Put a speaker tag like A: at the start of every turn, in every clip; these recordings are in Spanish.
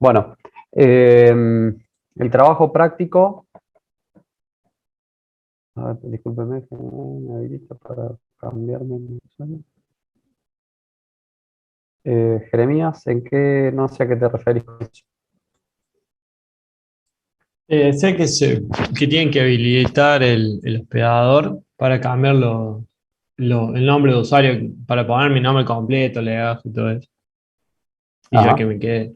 A: Bueno, el trabajo práctico, a ver, discúlpeme, que me habilita para cambiarme el usuario. Jeremías, ¿en qué, no sé a qué te referís con eso?
B: Sé que tienen que habilitar el hospedador para cambiar el nombre de usuario, para poner mi nombre completo, legajo y todo eso. Y ya que
A: Ajá,
B: me quede.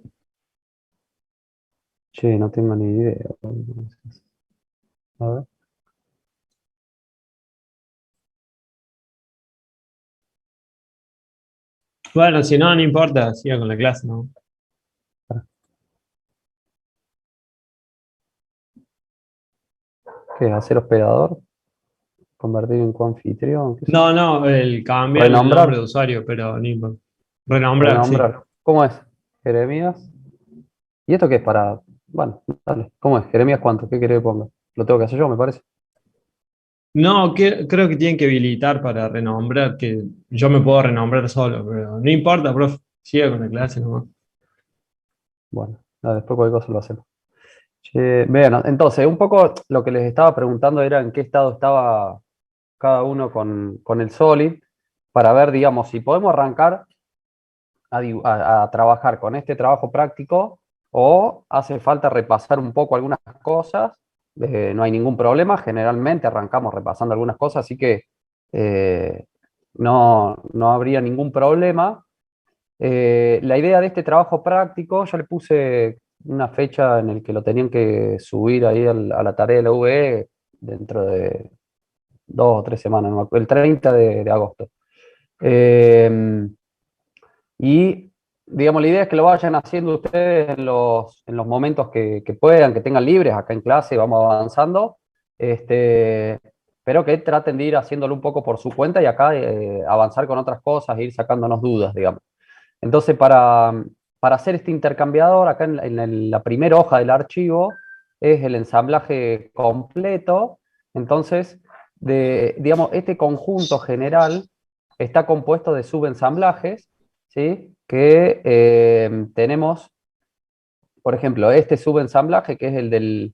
A: che, no tengo ni idea. A ver.
B: Bueno, si no, no importa, siga con la clase, ¿no?
A: ¿Qué es hacer hospedador? ¿Convertir en coanfitrión? ¿Qué sé yo?
B: No, no, el cambiarle el nombre
A: ¿Renombrar?
B: de usuario, pero no importa. Renombrar, sí.
A: Renombrar. ¿Cómo es? Jeremías. ¿Y esto qué es para...? Bueno, dale. ¿Cómo es? ¿Jeremías cuánto? ¿Qué quiere que ponga? Lo tengo que hacer yo, me parece.
B: No, creo que tienen que habilitar para renombrar, que yo me puedo renombrar solo, pero no importa, profe, siga con la clase nomás.
A: Bueno, dale, después cualquier cosa lo hacemos. Che, vean, entonces, un poco lo que les estaba preguntando era en qué estado estaba cada uno con el Solid, para ver, digamos, si podemos arrancar a trabajar con este trabajo práctico o hace falta repasar un poco algunas cosas. No hay ningún problema, generalmente arrancamos repasando algunas cosas, así que eh, no habría ningún problema. La idea de este trabajo práctico, yo le puse una fecha en el que lo tenían que subir ahí a la tarea de la UE dentro de 2 o 3 semanas, no me acuerdo, el 30 de agosto. Eh, y, digamos, la idea es que lo vayan haciendo ustedes en los momentos que puedan, que tengan libres acá en clase, vamos avanzando. Este, pero que traten de ir haciéndolo un poco por su cuenta y acá avanzar con otras cosas, e ir sacándonos dudas, digamos. Entonces, para hacer este intercambiador, acá en la primera hoja del archivo, es el ensamblaje completo. Entonces, digamos, este conjunto general está compuesto de subensamblajes, ¿sí? Que tenemos, por ejemplo, este subensamblaje, que es el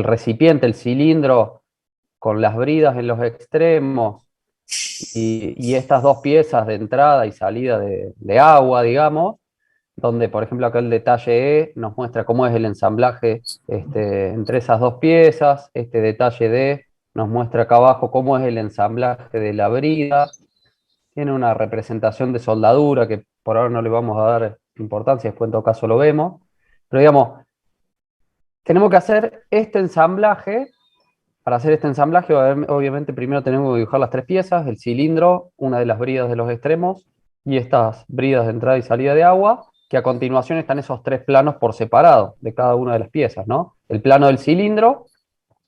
A: recipiente, el cilindro con las bridas en los extremos y estas dos piezas de entrada y salida de agua, digamos, donde, por ejemplo, acá el detalle E nos muestra cómo es el ensamblaje entre esas dos piezas. Este detalle D nos muestra acá abajo cómo es el ensamblaje de la brida. Tiene una representación de soldadura que por ahora no le vamos a dar importancia, después en todo caso lo vemos. Pero digamos, tenemos que hacer este ensamblaje. Para hacer este ensamblaje, obviamente, primero tenemos que dibujar las tres piezas, el cilindro, una de las bridas de los extremos y estas bridas de entrada y salida de agua, que a continuación están esos tres planos por separado de cada una de las piezas, ¿no? El plano del cilindro,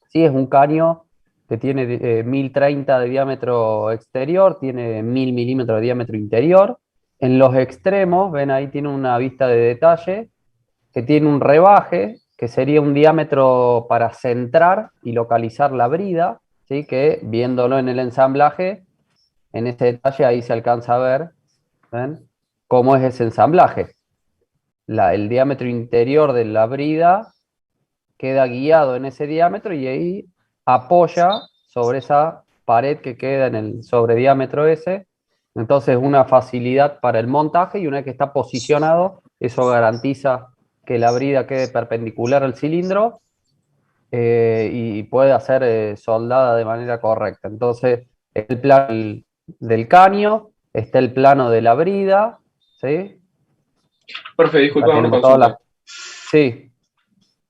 A: sí, es un caño que tiene 1030 de diámetro exterior, tiene 1000 milímetros de diámetro interior. En los extremos, ven ahí, tiene una vista de detalle que tiene un rebaje, que sería un diámetro para centrar y localizar la brida, ¿sí? Que viéndolo en el ensamblaje, en este detalle ahí se alcanza a ver, ¿ven? Cómo es ese ensamblaje. El diámetro interior de la brida queda guiado en ese diámetro y ahí apoya sobre esa pared que queda en el sobrediámetro ese. Entonces, una facilidad para el montaje y una vez que está posicionado, eso garantiza que la brida quede perpendicular al cilindro y pueda ser soldada de manera correcta. Entonces, el plano del caño, está el plano de la brida, ¿sí?
C: Profe,
A: Acá
C: disculpa una
A: tenemos todas
C: consulta.
A: las... Sí,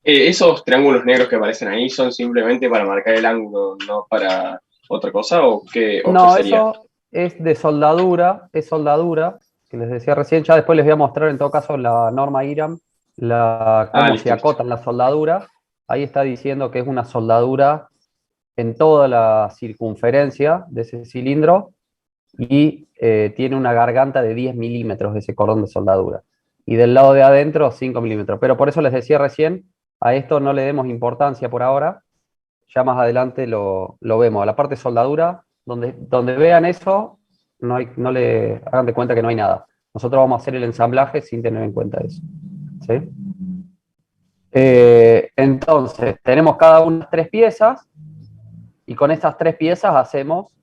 C: ¿Esos triángulos negros que aparecen ahí son simplemente para marcar el ángulo, no para otra cosa? ¿O qué
A: no,
C: sería?
A: eso es de soldadura, es soldadura, que les decía recién, ya después les voy a mostrar en todo caso la norma IRAM,
C: Ah,
A: cómo se
C: listo, listo.
A: acotan las soldaduras. Ahí está diciendo que es una soldadura en toda la circunferencia de ese cilindro y tiene una garganta de 10 milímetros ese cordón de soldadura. Y del lado de adentro 5 milímetros. Pero por eso les decía recién, a esto no le demos importancia por ahora, ya más adelante lo vemos. A la parte de soldadura, donde vean eso, no le hagan de cuenta que no hay nada. Nosotros vamos a hacer el ensamblaje sin tener en cuenta eso. ¿Sí? Entonces, tenemos cada una 3 piezas y con estas 3 piezas hacemos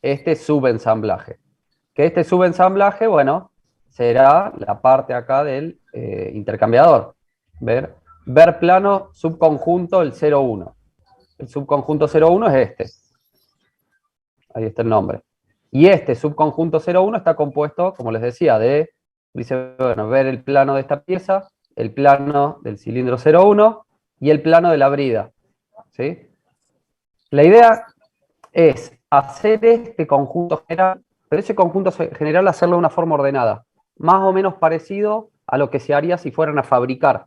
A: este subensamblaje. Que este subensamblaje, bueno, será la parte acá del intercambiador. Ver plano subconjunto el 0,1. El subconjunto 0,1 es este. Ahí está el nombre. Y este subconjunto 0,1 está compuesto, como les decía, dice, bueno, ver el plano de esta pieza, el plano del cilindro 0,1 y el plano de la brida. ¿Sí? La idea es hacer este conjunto general, pero ese conjunto general hacerlo de una forma ordenada, más o menos parecido a lo que se haría si fueran a fabricar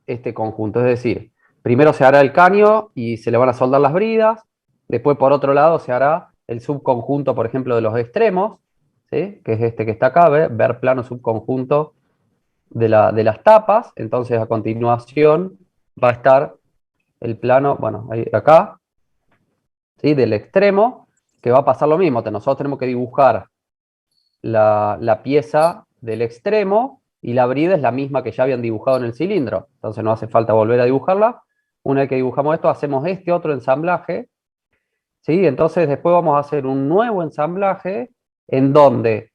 A: este conjunto. Es decir, primero se hará el caño y se le van a soldar las bridas, después por otro lado se hará el subconjunto, por ejemplo, de los extremos, ¿sí? Que es este que está acá, ver plano subconjunto de las tapas. Entonces a continuación va a estar el plano, bueno, ahí, acá, ¿sí? Del extremo, que va a pasar lo mismo. Nosotros tenemos que dibujar la pieza del extremo y la brida es la misma que ya habían dibujado en el cilindro. Entonces no hace falta volver a dibujarla. Una vez que dibujamos esto, hacemos este otro ensamblaje, ¿sí? Entonces después vamos a hacer un nuevo ensamblaje en donde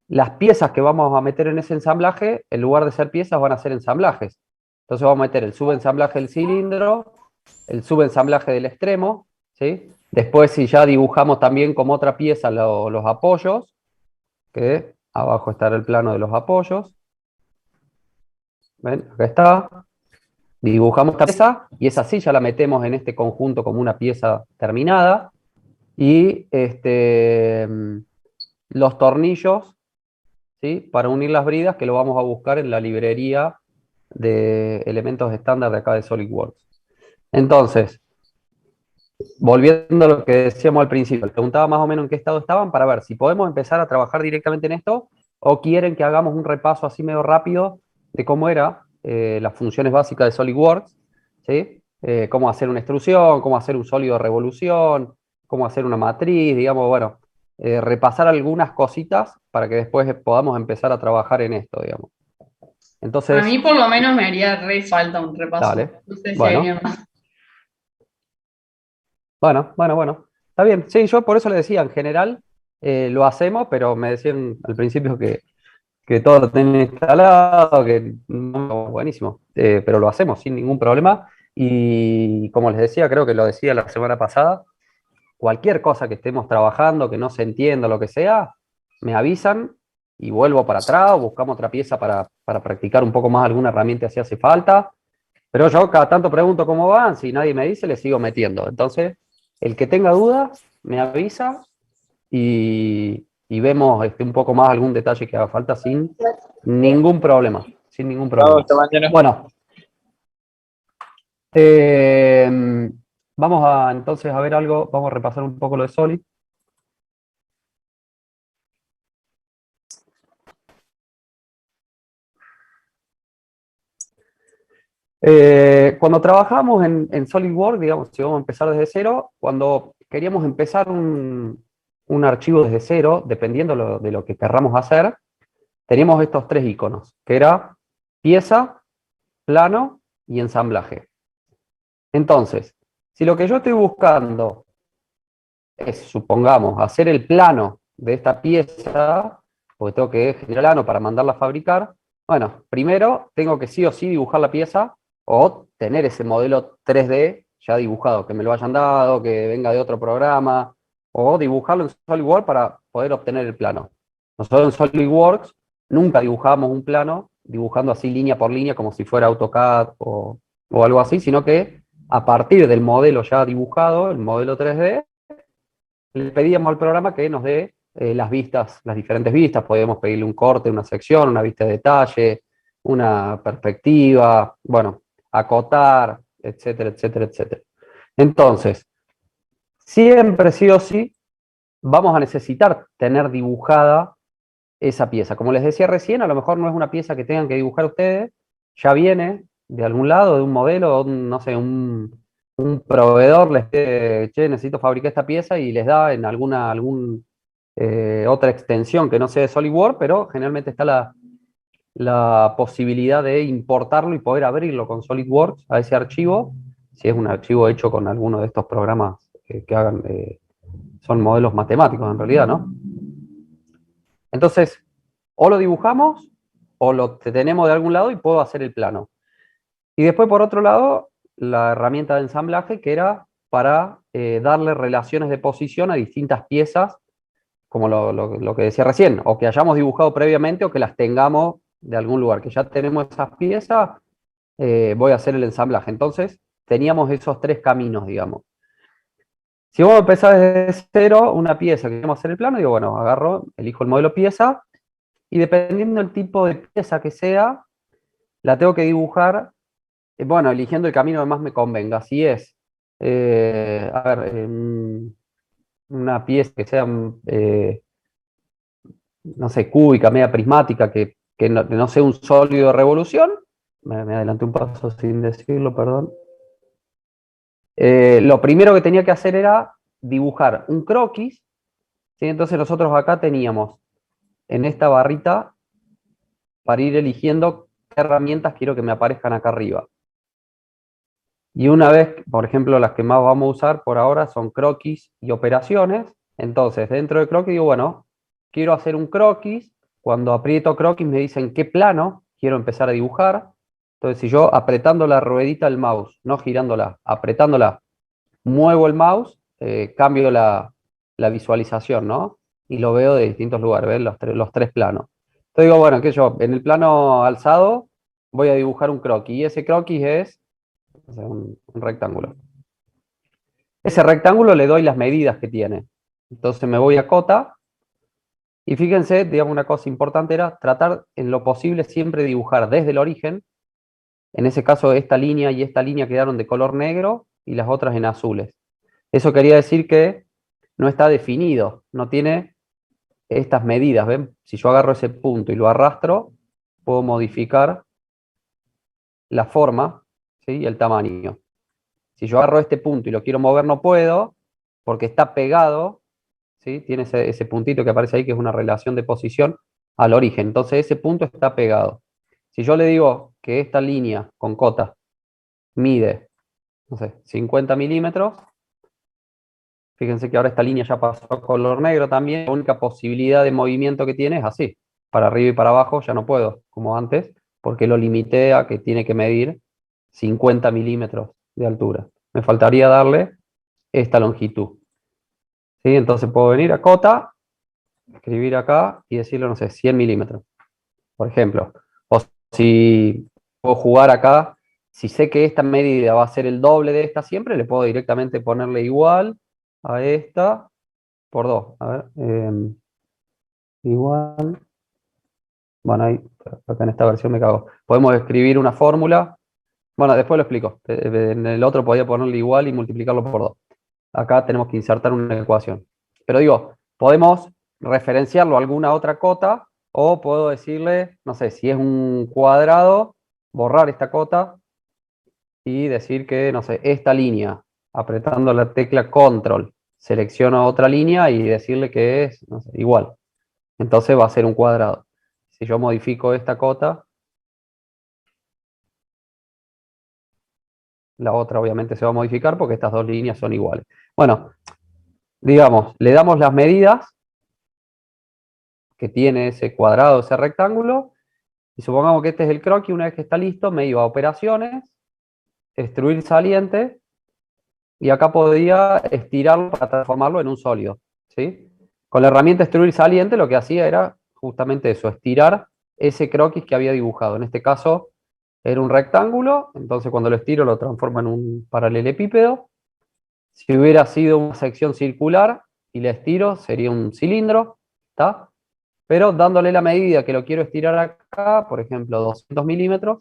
A: las piezas que vamos a meter en ese ensamblaje, en lugar de ser piezas, van a ser ensamblajes. Entonces vamos a meter el subensamblaje del cilindro, el subensamblaje del extremo, ¿sí? Después, si ya dibujamos también como otra pieza los apoyos, que abajo estará el plano de los apoyos. ¿Ven? Acá está. Dibujamos esta pieza y esa sí ya la metemos en este conjunto como una pieza terminada. Y los tornillos, ¿sí? Para unir las bridas, que lo vamos a buscar en la librería de elementos estándar de acá de SolidWorks. Entonces, volviendo a lo que decíamos al principio, les preguntaba más o menos en qué estado estaban para ver si podemos empezar a trabajar directamente en esto o quieren que hagamos un repaso así medio rápido de cómo era las funciones básicas de SolidWorks, ¿sí? Cómo hacer una extrusión, cómo hacer un sólido de revolución, cómo hacer una matriz, digamos, bueno, repasar algunas cositas para que después podamos empezar a trabajar en esto, digamos. Entonces,
D: A mí por lo menos me haría re falta un repaso.
A: dale.
D: No sé si
A: Bueno.
D: alguien más.
A: Bueno. Está bien. Sí, yo por eso le decía, en general lo hacemos, pero me decían al principio que todo lo tienen instalado, que no, buenísimo. Pero lo hacemos sin ningún problema. Y como les decía, creo que lo decía la semana pasada, cualquier cosa que estemos trabajando, que no se entienda, lo que sea, me avisan y vuelvo para atrás o buscamos otra pieza para practicar un poco más alguna herramienta si hace falta. Pero yo cada tanto pregunto cómo van, si nadie me dice, le sigo metiendo. Entonces, el que tenga dudas, me avisa y vemos un poco más algún detalle que haga falta sin ningún problema. Sin ningún problema.
B: Hasta mañana.
A: Bueno, vamos a entonces a ver algo, vamos a repasar un poco lo de Solid. Cuando trabajamos en SolidWorks, digamos, si vamos a empezar desde cero, cuando queríamos empezar un archivo desde cero, dependiendo de lo que querramos hacer, teníamos estos 3 iconos, que era pieza, plano y ensamblaje. Entonces, si lo que yo estoy buscando es, supongamos, hacer el plano de esta pieza, porque tengo que generar el plano para mandarla a fabricar, bueno, primero tengo que sí o sí dibujar la pieza o tener ese modelo 3D ya dibujado, que me lo hayan dado, que venga de otro programa, o dibujarlo en SolidWorks para poder obtener el plano. Nosotros en SolidWorks nunca dibujamos un plano dibujando así línea por línea como si fuera AutoCAD o algo así, sino que a partir del modelo ya dibujado, el modelo 3D, le pedíamos al programa que nos dé las vistas, las diferentes vistas. Podíamos pedirle un corte, una sección, una vista de detalle, una perspectiva, bueno, acotar, etcétera, etcétera, etcétera. Entonces, siempre sí o sí, vamos a necesitar tener dibujada esa pieza. Como les decía recién, a lo mejor no es una pieza que tengan que dibujar ustedes, ya viene de algún lado, de un modelo, no sé, un proveedor les dice, che, necesito fabricar esta pieza y les da en algún otra extensión que no sea de SolidWorks, pero generalmente está la posibilidad de importarlo y poder abrirlo con SolidWorks a ese archivo, si es un archivo hecho con alguno de estos programas que hagan, son modelos matemáticos en realidad, ¿no? Entonces, o lo dibujamos o lo tenemos de algún lado y puedo hacer el plano. Y después, por otro lado, la herramienta de ensamblaje, que era para darle relaciones de posición a distintas piezas, como lo que decía recién, o que hayamos dibujado previamente o que las tengamos de algún lugar, que ya tenemos esas piezas, voy a hacer el ensamblaje. Entonces, teníamos esos tres caminos, digamos. Si vamos a empezar desde cero, una pieza que queremos hacer el plano, digo, bueno, agarro, elijo el modelo pieza, y dependiendo del tipo de pieza que sea, la tengo que dibujar, bueno, eligiendo el camino que más me convenga. Si es, a ver, una pieza que sea, no sé, cúbica, media prismática, que no sea un sólido de revolución, me adelanté un paso sin decirlo, perdón. Lo primero que tenía que hacer era dibujar un croquis, ¿sí? Entonces nosotros acá teníamos en esta barrita para ir eligiendo qué herramientas quiero que me aparezcan acá arriba. Y una vez, por ejemplo, las que más vamos a usar por ahora son croquis y operaciones. Entonces, dentro de croquis digo, bueno, quiero hacer un croquis. Cuando aprieto croquis me dicen qué plano quiero empezar a dibujar. Entonces, si yo apretando la ruedita del mouse, no girándola, apretándola, muevo el mouse, cambio la visualización, ¿no? Y lo veo de distintos lugares, ¿ven? Los tres planos. Entonces digo, bueno, que yo en el plano alzado voy a dibujar un croquis. Y ese croquis es, o sea, un rectángulo. Ese rectángulo le doy las medidas que tiene. Entonces me voy a cota. Y fíjense, digamos, una cosa importante era tratar en lo posible siempre dibujar desde el origen. En ese caso, esta línea y esta línea quedaron de color negro y las otras en azules. Eso quería decir que no está definido, no tiene estas medidas. ¿Ven? Si yo agarro ese punto y lo arrastro, puedo modificar la forma, ¿sí? Y el tamaño. Si yo agarro este punto y lo quiero mover, no puedo, porque está pegado, ¿sí? Tiene ese puntito que aparece ahí, que es una relación de posición al origen. Entonces ese punto está pegado. Si yo le digo que esta línea con cota mide, no sé, 50 milímetros, fíjense que ahora esta línea ya pasó a color negro también. La única posibilidad de movimiento que tiene es así. Para arriba y para abajo ya no puedo, como antes, porque lo limité a que tiene que medir 50 milímetros de altura. Me faltaría darle esta longitud. ¿Sí? Entonces puedo venir a cota, escribir acá y decirle, no sé, 100 milímetros, por ejemplo. O si puedo jugar acá, si sé que esta medida va a ser el doble de esta siempre, le puedo directamente ponerle igual a esta por 2. A ver, igual. Bueno, ahí, acá en esta versión me cago. Podemos escribir una fórmula. Bueno, después lo explico. En el otro podía ponerle igual y multiplicarlo por 2. Acá tenemos que insertar una ecuación. Pero digo, podemos referenciarlo a alguna otra cota o puedo decirle, no sé, si es un cuadrado, borrar esta cota y decir que, no sé, esta línea, apretando la tecla control, selecciono otra línea y decirle que es, no sé, igual. Entonces va a ser un cuadrado. Si yo modifico esta cota, la otra obviamente se va a modificar porque estas dos líneas son iguales. Bueno, digamos, le damos las medidas que tiene ese cuadrado, ese rectángulo, y supongamos que este es el croquis. Una vez que está listo, me iba a operaciones, extruir saliente, y acá podía estirarlo para transformarlo en un sólido, ¿sí? Con la herramienta extruir saliente lo que hacía era justamente eso, estirar ese croquis que había dibujado. En este caso era un rectángulo, entonces cuando lo estiro lo transforma en un paralelepípedo. Si hubiera sido una sección circular y le estiro, sería un cilindro, ¿está? Pero dándole la medida que lo quiero estirar acá, por ejemplo, 200 milímetros,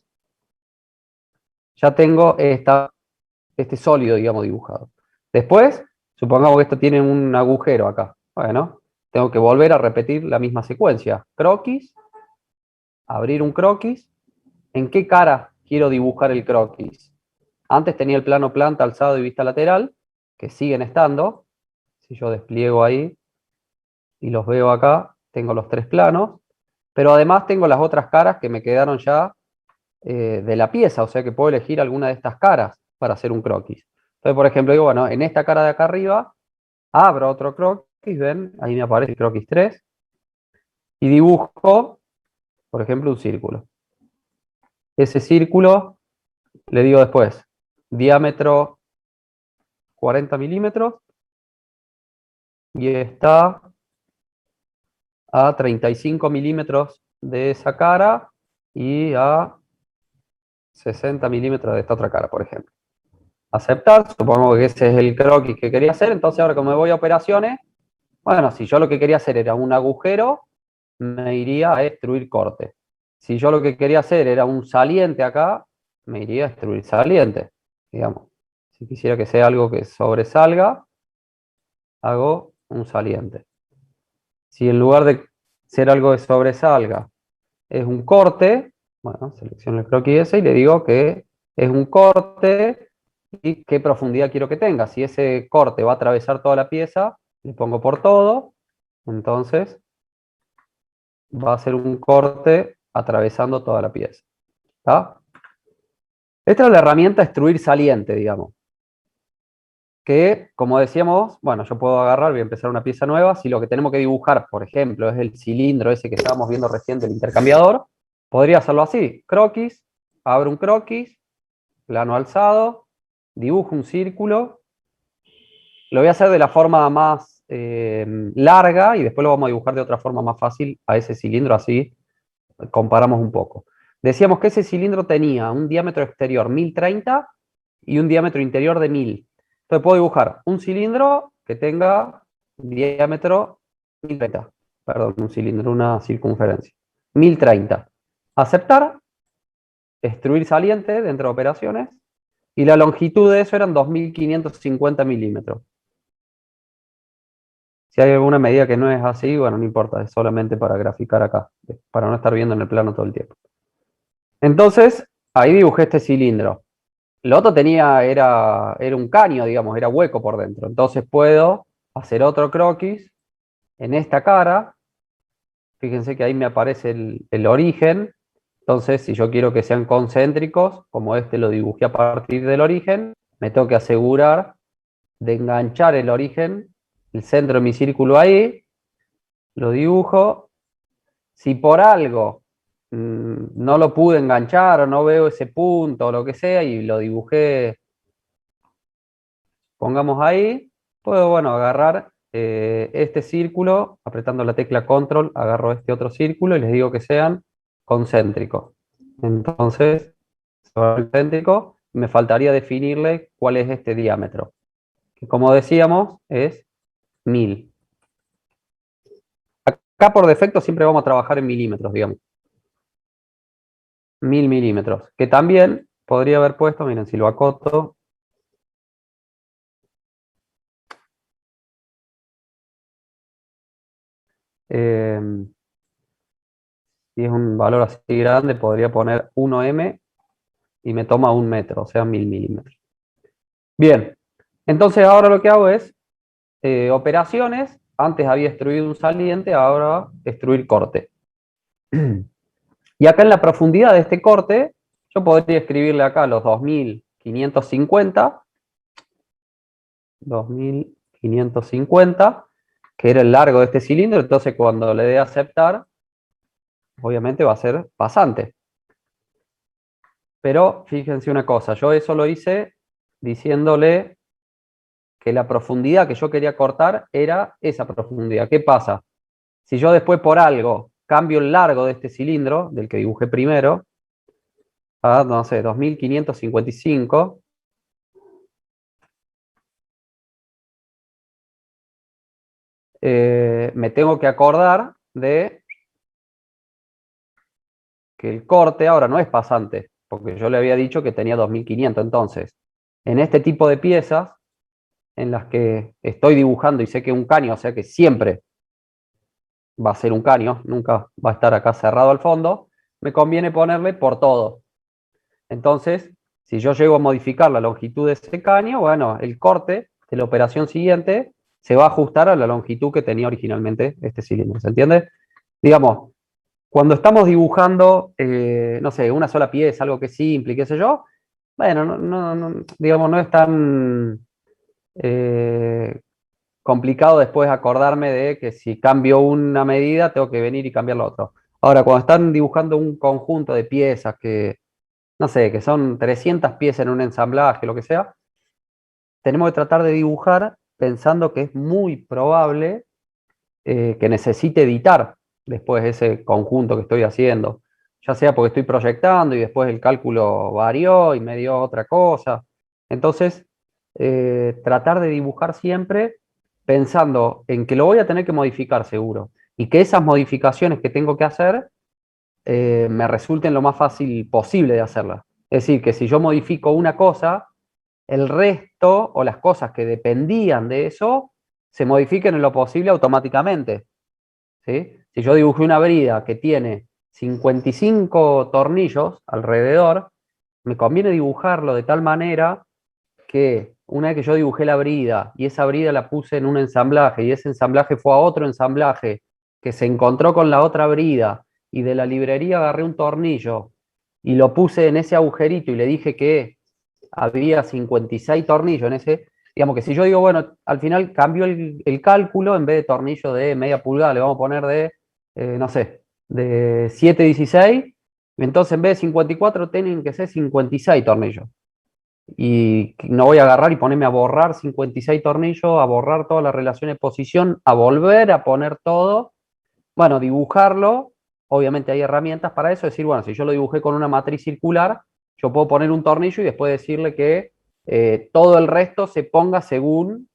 A: ya tengo este sólido, digamos, dibujado. Después, supongamos que esto tiene un agujero acá. Bueno, tengo que volver a repetir la misma secuencia. Croquis, abrir un croquis. ¿En qué cara quiero dibujar el croquis? Antes tenía el plano planta, alzado y vista lateral, que siguen estando. Si yo despliego ahí, y los veo acá, tengo los 3 planos, pero además tengo las otras caras que me quedaron ya de la pieza, o sea que puedo elegir alguna de estas caras para hacer un croquis. Entonces, por ejemplo, digo, bueno, en esta cara de acá arriba, abro otro croquis, ven, ahí me aparece el croquis 3, y dibujo, por ejemplo, un círculo. Ese círculo, le digo después, diámetro 40 milímetros, y está a 35 milímetros de esa cara y a 60 milímetros de esta otra cara, por ejemplo. Aceptar, supongo que ese es el croquis que quería hacer, entonces ahora como me voy a operaciones, bueno, si yo lo que quería hacer era un agujero, me iría a extruir corte. Si yo lo que quería hacer era un saliente acá, me iría a extruir saliente, digamos. Si quisiera que sea algo que sobresalga, hago un saliente. Si en lugar de ser algo que sobresalga es un corte, bueno, selecciono el croquis ese y le digo que es un corte y qué profundidad quiero que tenga. Si ese corte va a atravesar toda la pieza, le pongo por todo, entonces va a ser un corte atravesando toda la pieza. ¿Está? Esta es la herramienta extruir saliente, digamos. Que, como decíamos, bueno, yo puedo agarrar, voy a empezar una pieza nueva. Si lo que tenemos que dibujar, por ejemplo, es el cilindro ese que estábamos viendo recién del intercambiador, podría hacerlo así. Croquis, abro un croquis, plano alzado, dibujo un círculo. Lo voy a hacer de la forma más larga y después lo vamos a dibujar de otra forma más fácil a ese cilindro, así comparamos un poco. Decíamos que ese cilindro tenía un diámetro exterior 1030 y un diámetro interior de 1000. Entonces puedo dibujar un cilindro que tenga diámetro 1030. Perdón, un cilindro, una circunferencia. 1030. Aceptar, extruir saliente dentro de operaciones, y la longitud de eso eran 2550 milímetros. Si hay alguna medida que no es así, bueno, no importa, es solamente para graficar acá, para no estar viendo en el plano todo el tiempo. Entonces, ahí dibujé este cilindro. Lo otro era un caño, digamos, era hueco por dentro. Entonces puedo hacer otro croquis en esta cara. Fíjense que ahí me aparece el origen. Entonces, si yo quiero que sean concéntricos, como este lo dibujé a partir del origen, me tengo que asegurar de enganchar el origen, el centro de mi círculo ahí, lo dibujo. Si por algo no lo pude enganchar o no veo ese punto o lo que sea y lo dibujé, pongamos ahí, puedo, bueno, agarrar este círculo, apretando la tecla control, agarro este otro círculo y les digo que sean concéntricos. Entonces, concéntrico, me faltaría definirle cuál es este diámetro, que como decíamos es 1000. Acá por defecto siempre vamos a trabajar en milímetros, digamos. 1000 milímetros, que también podría haber puesto, miren, si lo acoto, si es un valor así grande, podría poner 1M y me toma 1 metro, o sea, 1000 milímetros. Bien, entonces ahora lo que hago es operaciones. Antes había extruido un saliente, ahora extruir corte. Y acá en la profundidad de este corte, yo podría escribirle acá los 2550, que era el largo de este cilindro. Entonces cuando le dé a aceptar, obviamente va a ser pasante. Pero fíjense una cosa, yo eso lo hice diciéndole que la profundidad que yo quería cortar era esa profundidad. ¿Qué pasa? Si yo después por algo cambio el largo de este cilindro, del que dibujé primero, a, no sé, 2555, me tengo que acordar de que el corte ahora no es pasante, porque yo le había dicho que tenía 2500. Entonces, en este tipo de piezas, en las que estoy dibujando y sé que un caño, o sea que siempre va a ser un caño, nunca va a estar acá cerrado al fondo, me conviene ponerle por todo. Entonces, si yo llego a modificar la longitud de ese caño, bueno, el corte de la operación siguiente se va a ajustar a la longitud que tenía originalmente este cilindro, ¿se entiende? Digamos, cuando estamos dibujando, no sé, una sola pieza, algo que es simple, qué sé yo, bueno, digamos, no es tan complicado después acordarme de que si cambio una medida, tengo que venir y cambiar la otra. Ahora, cuando están dibujando un conjunto de piezas que, no sé, que son 300 piezas en un ensamblaje, lo que sea, tenemos que tratar de dibujar pensando que es muy probable que necesite editar después ese conjunto que estoy haciendo, ya sea porque estoy proyectando y después el cálculo varió y me dio otra cosa. Entonces, tratar de dibujar siempre pensando en que lo voy a tener que modificar seguro y que esas modificaciones que tengo que hacer me resulten lo más fácil posible de hacerlas. Es decir, que si yo modifico una cosa, el resto o las cosas que dependían de eso se modifiquen en lo posible automáticamente. ¿Sí? Si yo dibujé una brida que tiene 55 tornillos alrededor, me conviene dibujarlo de tal manera que una vez que yo dibujé la brida y esa brida la puse en un ensamblaje y ese ensamblaje fue a otro ensamblaje que se encontró con la otra brida y de la librería agarré un tornillo y lo puse en ese agujerito y le dije que había 56 tornillos en ese, digamos que si yo digo, bueno, al final cambio el cálculo, en vez de tornillo de media pulgada, le vamos a poner de, no sé, de 7,16, entonces en vez de 54 tienen que ser 56 tornillos. Y no voy a agarrar y ponerme a borrar 56 tornillos, a borrar toda la relación de posición, a volver a poner todo, bueno, dibujarlo, obviamente hay herramientas para eso, decir, bueno, si yo lo dibujé con una matriz circular, yo puedo poner un tornillo y después decirle que todo el resto se ponga según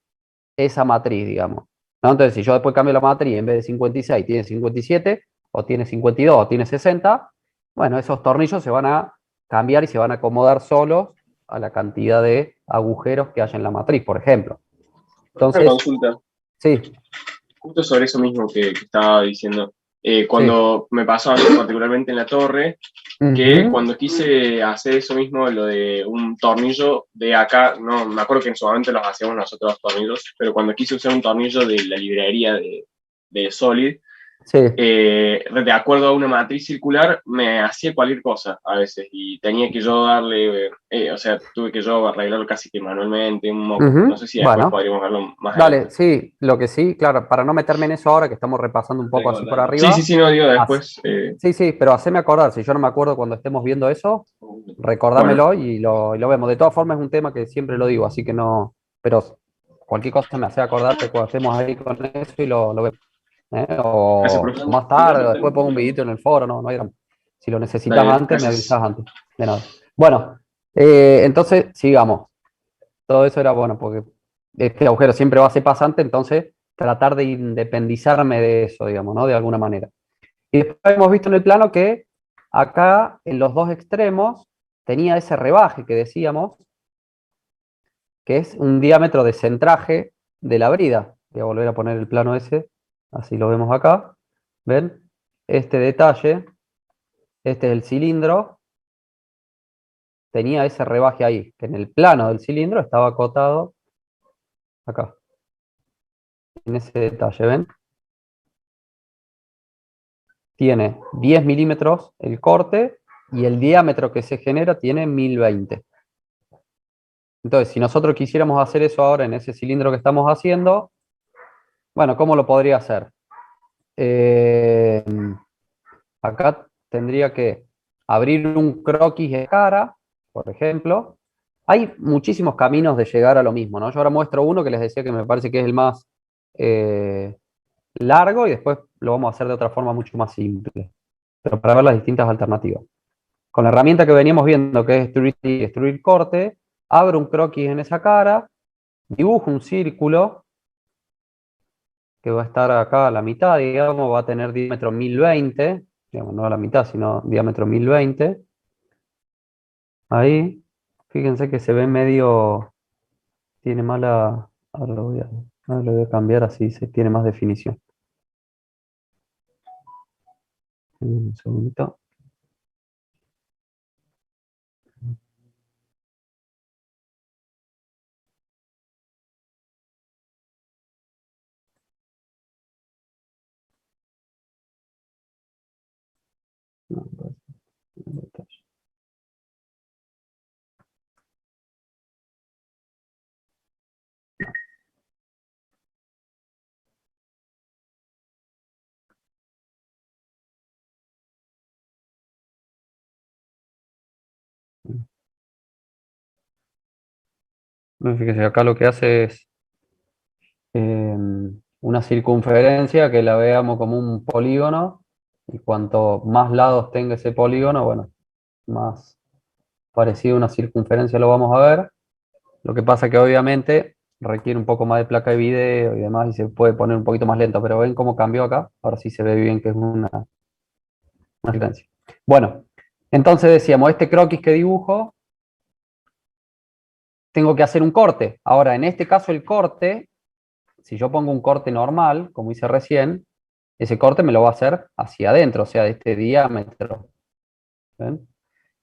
A: esa matriz, digamos. ¿No? Entonces, si yo después cambio la matriz, en vez de 56 tiene 57, o tiene 52, o tiene 60, bueno, esos tornillos se van a cambiar y se van a acomodar solos a la cantidad de agujeros que haya en la matriz, por ejemplo.
C: Una
A: Entonces,
C: consulta,
A: sí,
C: justo sobre eso mismo que estaba diciendo.
A: sí.
C: Cuando me pasó a mí, particularmente en la torre, que
A: Ujú.
C: cuando quise hacer eso mismo, lo de un tornillo de acá, no me acuerdo que en su momento los hacíamos nosotros los tornillos, pero cuando quise usar un tornillo de la librería de Solid,
A: Sí.
C: de acuerdo a una matriz circular, me hacía cualquier cosa a veces y tenía que yo darle, o sea, tuve que yo arreglarlo casi que manualmente, un moco. No
A: Ujú.
C: sé si después
A: Bueno.
C: podríamos verlo más
A: Dale,
C: adelante.
A: sí, lo que sí, claro, para no meterme en eso ahora que estamos repasando un poco así por
C: Sí, sí,
A: arriba.
C: sí, no digo
A: haz-
C: después.
A: sí, sí, pero haceme acordar, si yo no me acuerdo cuando estemos viendo eso,
C: Bueno,
A: recordámelo y lo vemos. De todas formas es un tema que siempre lo digo, así que no, pero cualquier cosa me hace acordar que cuando estemos ahí con eso y lo vemos. ¿Eh?
C: gracias,
A: O
C: profe.
A: más tarde, o después pongo un videito en el foro, no hay drama. Si lo necesitas
C: Dale,
A: antes, me
C: gracias.
A: avisas antes. De nada. Bueno, entonces sigamos. Todo eso era bueno, porque este agujero siempre va a ser pasante, entonces tratar de independizarme de eso, digamos, ¿no? De alguna manera. Y después hemos visto en el plano que acá, en los dos extremos, tenía ese rebaje que decíamos, que es un diámetro de centraje de la brida. Voy a volver a poner el plano ese, así lo vemos acá. ¿Ven? Este detalle, este es el cilindro, tenía ese rebaje ahí, que en el plano del cilindro estaba acotado acá, en ese detalle, ¿ven? Tiene 10 milímetros el corte y el diámetro que se genera tiene 1020. Entonces, si nosotros quisiéramos hacer eso ahora en ese cilindro que estamos haciendo, bueno, ¿cómo lo podría hacer? Eh, Acá tendría que abrir un croquis de cara, por ejemplo. Hay muchísimos caminos de llegar a lo mismo, ¿no? Yo ahora muestro uno que les decía que me parece que es el más eh, largo y después lo vamos a hacer de otra forma mucho más simple, pero para ver las distintas alternativas. Con la herramienta que veníamos viendo, que es extruir corte, abro un croquis en esa cara, dibujo un círculo que va a estar acá a la mitad, digamos, va a tener diámetro 1020, digamos, no a la mitad, sino diámetro 1020. Ahí, fíjense que se ve medio, tiene mala, ahora lo voy a cambiar así, se tiene más definición. Un segundito. Fíjese, acá lo que hace es una circunferencia que la veamos como un polígono, y cuanto más lados tenga ese polígono, bueno, más parecido a una circunferencia lo vamos a ver. Lo que pasa que obviamente requiere un poco más de placa de video y demás, y se puede poner un poquito más lento, pero ven cómo cambió acá. Ahora sí se ve bien que es una diferencia. Bueno, entonces decíamos, este croquis que dibujo, tengo que hacer un corte. Ahora, en este caso el corte, si yo pongo un corte normal, como hice recién, ese corte me lo va a hacer hacia adentro, o sea, de este diámetro. ¿Ven?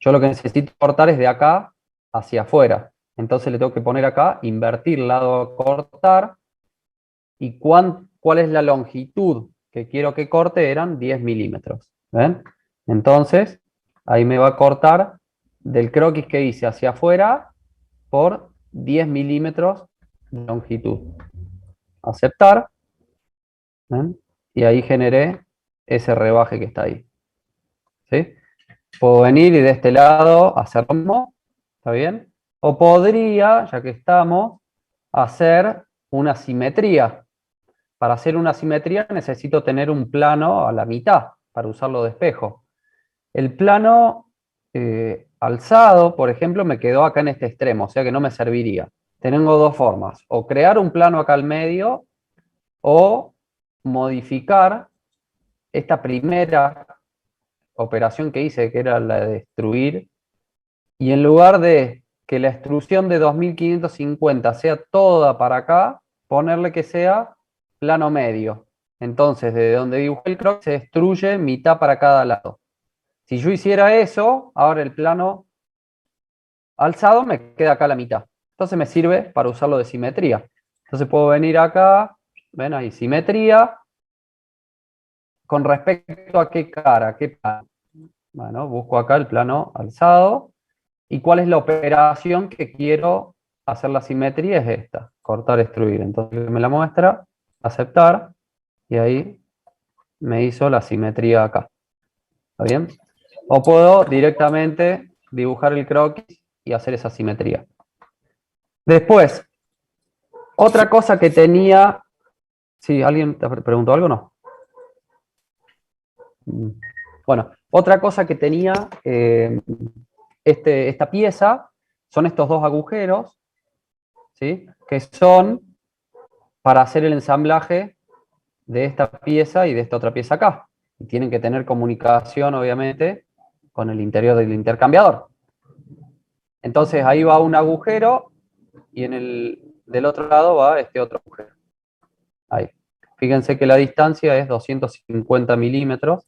A: Yo lo que necesito cortar es de acá hacia afuera. Entonces le tengo que poner acá, invertir lado a cortar, y cuál es la longitud que quiero que corte, eran 10 milímetros. ¿Ven? Entonces, ahí me va a cortar del croquis que hice hacia afuera por 10 milímetros de longitud. Aceptar. ¿Ven? Y ahí generé ese rebaje que está ahí. ¿Sí? Puedo venir y de este lado hacer lo mismo, ¿está bien? O podría, ya que estamos, hacer una simetría. Para hacer una simetría necesito tener un plano a la mitad para usarlo de espejo. El plano alzado, por ejemplo, me quedó acá en este extremo, o sea que no me serviría. Tengo dos formas, o crear un plano acá al medio, o modificar esta primera operación que hice, que era la de destruir, y en lugar de que la extrusión de 2550 sea toda para acá, ponerle que sea plano medio. Entonces, desde donde dibujé el croquis se destruye mitad para cada lado. Si yo hiciera eso, ahora el plano alzado me queda acá a la mitad. Entonces me sirve para usarlo de simetría. Entonces puedo venir acá, ven ahí, simetría, con respecto a qué cara, qué plano. Bueno, busco acá el plano alzado. ¿Y cuál es la operación que quiero hacer la simetría? Es esta, cortar, extruir. Entonces me la muestra, aceptar, y ahí me hizo la simetría acá. ¿Está bien? O puedo directamente dibujar el croquis y hacer esa simetría. Después, otra cosa que tenía... ¿Sí? ¿Alguien te preguntó algo o no? Bueno, otra cosa que tenía esta pieza son estos dos agujeros, ¿sí? Que son para hacer el ensamblaje de esta pieza y de esta otra pieza acá. Y tienen que tener comunicación, obviamente, con el interior del intercambiador. Entonces ahí va un agujero y del otro lado va este otro agujero. Ahí. Fíjense que la distancia es 250 milímetros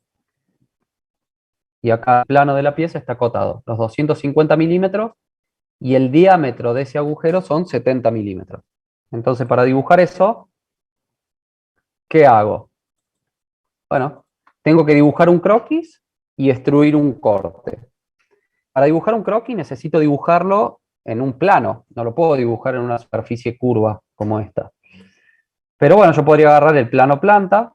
A: y acá el plano de la pieza está acotado. Los 250 milímetros y el diámetro de ese agujero son 70 milímetros. Entonces, para dibujar eso, ¿qué hago? Bueno, tengo que dibujar un croquis y extruir un corte. Para dibujar un croquis necesito dibujarlo en un plano, no lo puedo dibujar en una superficie curva como esta. Pero bueno, yo podría agarrar el plano planta,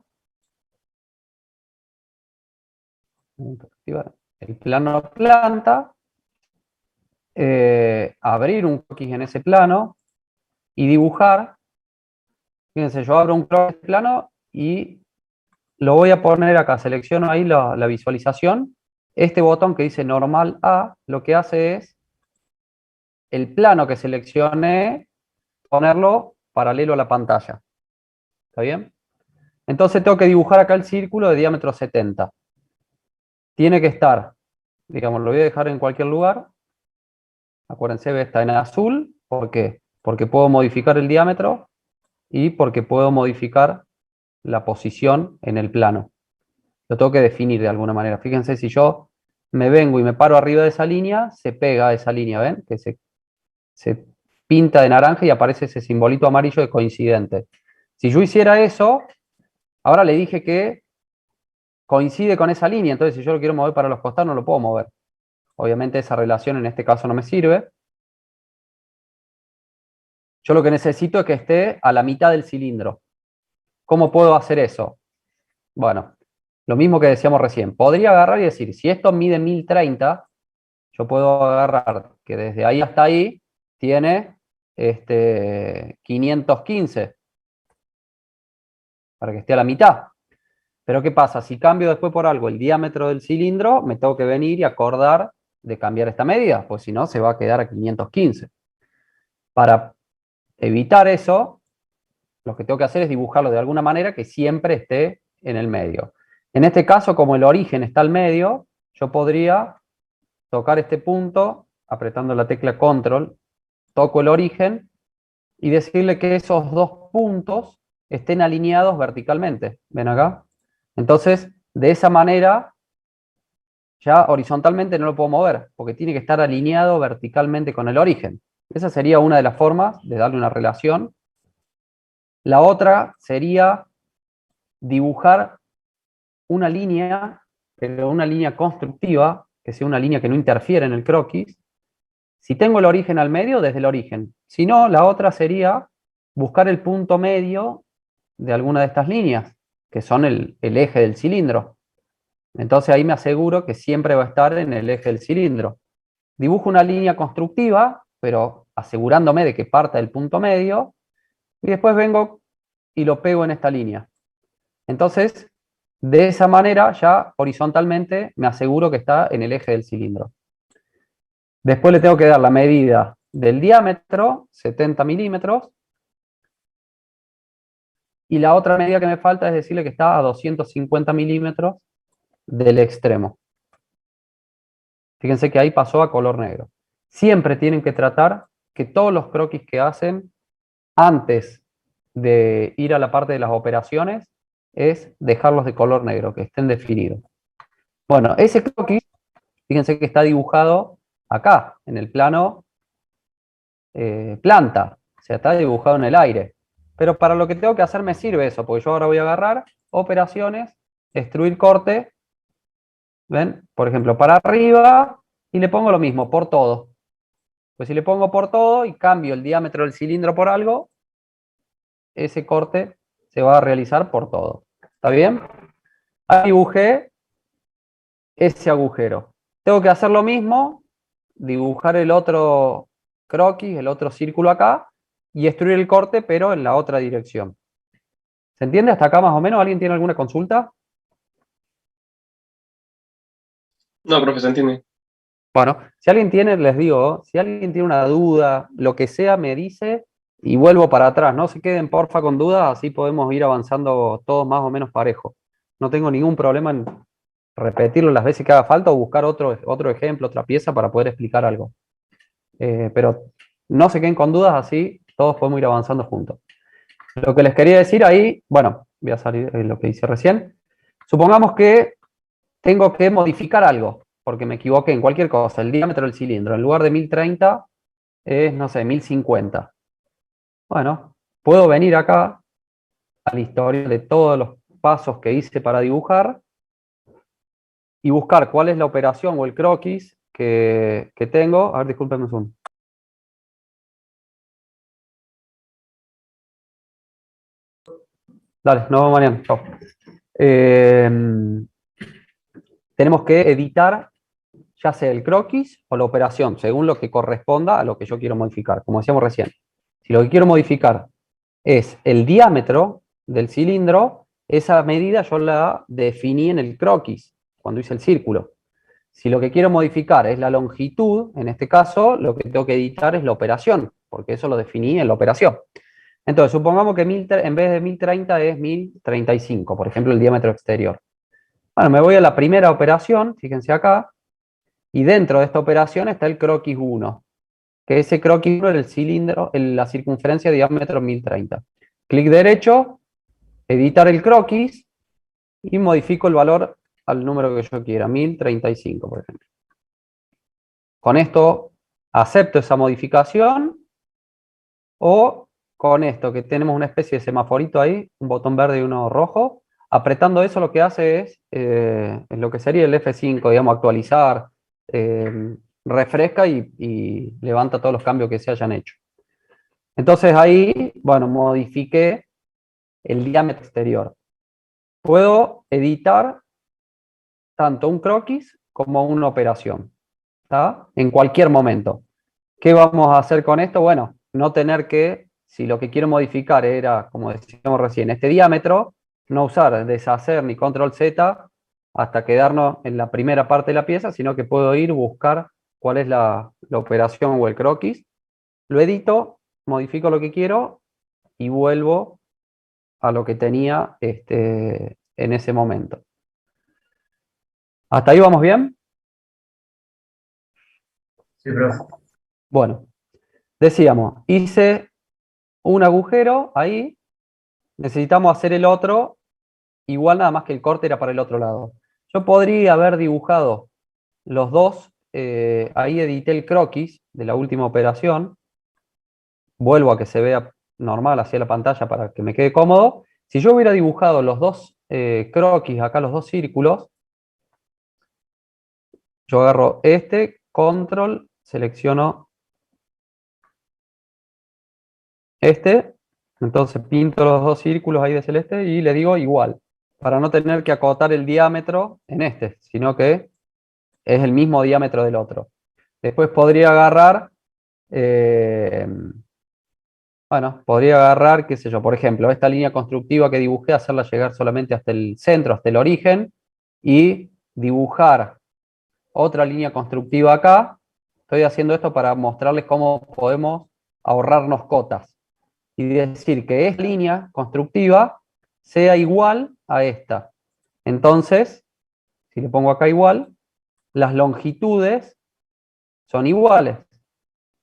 A: el plano planta, abrir un croquis en ese plano y dibujar. Fíjense, yo abro un croquis plano y lo voy a poner acá, selecciono ahí la visualización. Este botón que dice normal A, lo que hace es el plano que seleccioné, ponerlo paralelo a la pantalla. ¿Está bien? Entonces tengo que dibujar acá el círculo de diámetro 70. Tiene que estar, digamos, lo voy a dejar en cualquier lugar. Acuérdense, está en azul. ¿Por qué? Porque puedo modificar el diámetro y porque puedo modificar la posición en el plano. Lo tengo que definir de alguna manera. Fíjense, si yo me vengo y me paro arriba de esa línea, se pega a esa línea, ¿ven? Que se pinta de naranja y aparece ese simbolito amarillo de coincidente. Si yo hiciera eso, ahora le dije que coincide con esa línea, entonces si yo lo quiero mover para los costados no lo puedo mover. Obviamente esa relación en este caso no me sirve. Yo lo que necesito es que esté a la mitad del cilindro. ¿Cómo puedo hacer eso? Bueno, lo mismo que decíamos recién. Podría agarrar y decir, si esto mide 1030, yo puedo agarrar que desde ahí hasta ahí tiene 515 para que esté a la mitad. Pero ¿qué pasa? Si cambio después por algo el diámetro del cilindro, me tengo que venir y acordar de cambiar esta medida, pues si no se va a quedar a 515. Para evitar eso, lo que tengo que hacer es dibujarlo de alguna manera que siempre esté en el medio. En este caso, como el origen está al medio, yo podría tocar este punto, apretando la tecla Control, toco el origen y decirle que esos dos puntos estén alineados verticalmente. ¿Ven acá? Entonces, de esa manera, ya horizontalmente no lo puedo mover, porque tiene que estar alineado verticalmente con el origen. Esa sería una de las formas de darle una relación. La otra sería dibujar una línea, pero una línea constructiva, que sea una línea que no interfiere en el croquis. Si tengo el origen al medio, desde el origen. Si no, la otra sería buscar el punto medio de alguna de estas líneas, que son el eje del cilindro. Entonces ahí me aseguro que siempre va a estar en el eje del cilindro. Dibujo una línea constructiva, pero asegurándome de que parta del punto medio, y después vengo y lo pego en esta línea. Entonces, de esa manera ya horizontalmente me aseguro que está en el eje del cilindro. Después le tengo que dar la medida del diámetro, 70 milímetros, y la otra medida que me falta es decirle que está a 250 milímetros del extremo. Fíjense que ahí pasó a color negro. Siempre tienen que tratar que todos los croquis que hacen antes de ir a la parte de las operaciones es dejarlos de color negro, que estén definidos. Bueno, ese croquis, fíjense que está dibujado acá, en el plano planta, o sea, está dibujado en el aire. Pero para lo que tengo que hacer me sirve eso, porque yo ahora voy a agarrar operaciones, extruir corte, ¿ven? Por ejemplo, para arriba, y le pongo lo mismo, por todo. Pues si le pongo por todo y cambio el diámetro del cilindro por algo, ese corte se va a realizar por todo. ¿Está bien? Ahí dibujé ese agujero. Tengo que hacer lo mismo, dibujar el otro croquis, el otro círculo acá, y extruir el corte, pero en la otra dirección. ¿Se entiende hasta acá más o menos? ¿Alguien tiene alguna consulta?
C: No, profe, se entiende.
A: Bueno, si alguien tiene, les digo, si alguien tiene una duda, lo que sea, me dice y vuelvo para atrás. No se queden porfa con dudas, así podemos ir avanzando todos más o menos parejo. No tengo ningún problema en repetirlo las veces que haga falta o buscar otro ejemplo, otra pieza para poder explicar algo. Pero no se queden con dudas, así todos podemos ir avanzando juntos. Lo que les quería decir ahí, bueno, voy a salir en lo que hice recién. Supongamos que tengo que modificar algo, porque me equivoqué en cualquier cosa. El diámetro del cilindro, en lugar de 1030, es, no sé, 1050. Bueno, puedo venir acá al historial de todos los pasos que hice para dibujar y buscar cuál es la operación o el croquis que tengo. A ver, discúlpenme un segundo. Dale, nos vemos mañana. Chao. Tenemos que editar ya sea el croquis o la operación, según lo que corresponda a lo que yo quiero modificar, como decíamos recién. Si lo que quiero modificar es el diámetro del cilindro, esa medida yo la definí en el croquis, cuando hice el círculo. Si lo que quiero modificar es la longitud, en este caso, lo que tengo que editar es la operación, porque eso lo definí en la operación. Entonces, supongamos que en vez de 1030 es 1035, por ejemplo, el diámetro exterior. Bueno, me voy a la primera operación, fíjense acá, y dentro de esta operación está el croquis 1, que ese croquis 1 es el cilindro, la circunferencia de diámetro 1030. Clic derecho, editar el croquis, y modifico el valor al número que yo quiera, 1035, por ejemplo. Con esto acepto esa modificación, o con esto, que tenemos una especie de semaforito ahí, un botón verde y uno rojo, apretando eso lo que hace es lo que sería el F5, digamos, actualizar, refresca y levanta todos los cambios que se hayan hecho. Entonces ahí, bueno, modifiqué el diámetro exterior. Puedo editar tanto un croquis como una operación, ¿está? En cualquier momento. ¿Qué vamos a hacer con esto? Bueno, no tener que, si lo que quiero modificar era, como decíamos recién, este diámetro, no usar deshacer ni control Z hasta quedarnos en la primera parte de la pieza, sino que puedo ir buscar cuál es la operación o el croquis, lo edito, modifico lo que quiero y vuelvo a lo que tenía en ese momento. ¿Hasta ahí vamos bien?
E: Sí, profe.
A: Bueno, decíamos, hice un agujero ahí, necesitamos hacer el otro, igual nada más que el corte era para el otro lado. Yo podría haber dibujado los dos, ahí edité el croquis de la última operación, vuelvo a que se vea normal hacia la pantalla para que me quede cómodo. Si yo hubiera dibujado los dos croquis, acá los dos círculos, yo agarro control, selecciono entonces pinto los dos círculos ahí de celeste y le digo igual, para no tener que acotar el diámetro en sino que es el mismo diámetro del otro. Después podría agarrar, qué sé yo, por ejemplo, esta línea constructiva que dibujé, hacerla llegar solamente hasta el centro, hasta el origen, y dibujar otra línea constructiva acá. Estoy haciendo esto para mostrarles cómo podemos ahorrarnos cotas. Y decir que esta línea constructiva sea igual a esta. Entonces, si le pongo acá igual, las longitudes son iguales.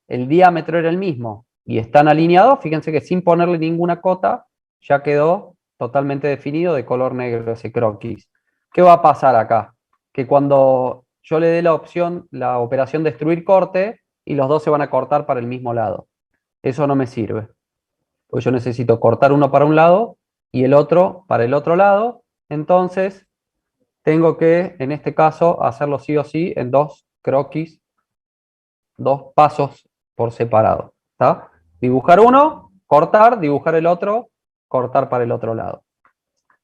A: El diámetro era el mismo y están alineados. Fíjense que sin ponerle ninguna cota ya quedó totalmente definido de color negro ese croquis. ¿Qué va a pasar acá? Que cuando yo le dé la opción, la operación destruir corte, y los dos se van a cortar para el mismo lado. Eso no me sirve. Pues yo necesito cortar uno para un lado y el otro para el otro lado. Entonces, tengo que, en este caso, hacerlo sí o sí en dos croquis, dos pasos por separado. ¿Está? Dibujar uno, cortar, dibujar el otro, cortar para el otro lado.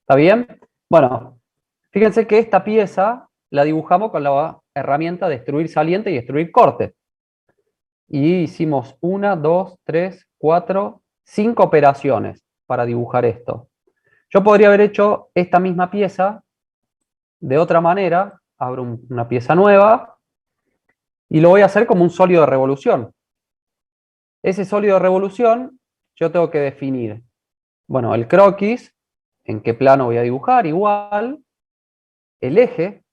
A: ¿Está bien? Bueno, fíjense que esta pieza la dibujamos con la herramienta destruir saliente y destruir corte. Y hicimos 1, 2, 3, 4, 5 operaciones para dibujar esto. Yo podría haber hecho esta misma pieza de otra manera. Abro una pieza nueva y lo voy a hacer como un sólido de revolución. Ese sólido de revolución yo tengo que definir, bueno, el croquis, en qué plano voy a dibujar, igual, el eje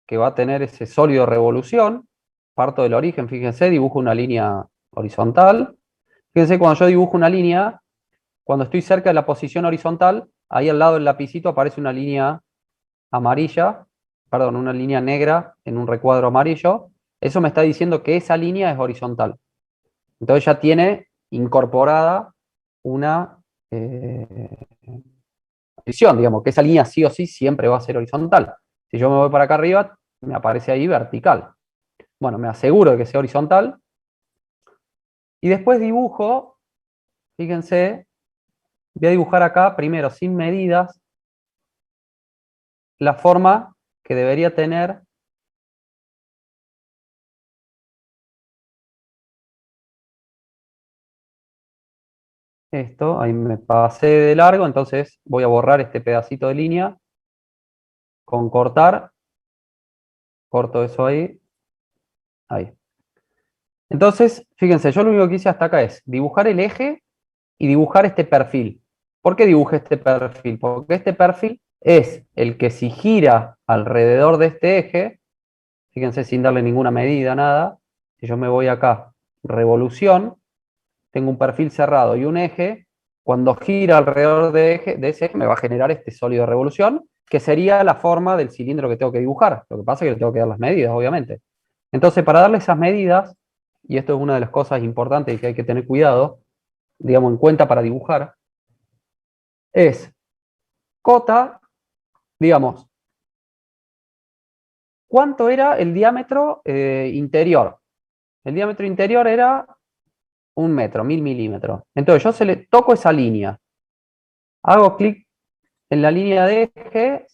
A: que va a tener ese sólido de revolución, parto del origen, fíjense, dibujo una línea horizontal. Fíjense, cuando yo dibujo una línea, cuando estoy cerca de la posición horizontal, ahí al lado del lapicito aparece una línea amarilla, perdón, una línea negra en un recuadro amarillo. Eso me está diciendo que esa línea es horizontal. Entonces ya tiene incorporada una visión, digamos, que esa línea sí o sí siempre va a ser horizontal. Si yo me voy para acá arriba, me aparece ahí vertical. Bueno, me aseguro de que sea horizontal. Y después dibujo, fíjense, voy a dibujar acá primero sin medidas la forma que debería tener esto. Ahí me pasé de largo, entonces voy a borrar este pedacito de línea con cortar. Corto eso ahí. Ahí. Entonces, fíjense, yo lo único que hice hasta acá es dibujar el eje y dibujar este perfil. ¿Por qué dibujé este perfil? Porque este perfil es el que, si gira alrededor de este eje, fíjense, sin darle ninguna medida, nada, si yo me voy acá, revolución, tengo un perfil cerrado y un eje, cuando gira alrededor de ese eje me va a generar este sólido de revolución, que sería la forma del cilindro que tengo que dibujar. Lo que pasa es que le tengo que dar las medidas, obviamente. Entonces, para darle esas medidas, y esto es una de las cosas importantes que hay que tener cuidado, digamos, en cuenta para dibujar, es cota, digamos, ¿cuánto era el diámetro interior? El diámetro interior era 1 metro, 1000 milímetros. Entonces yo toco esa línea, hago clic en la línea de eje,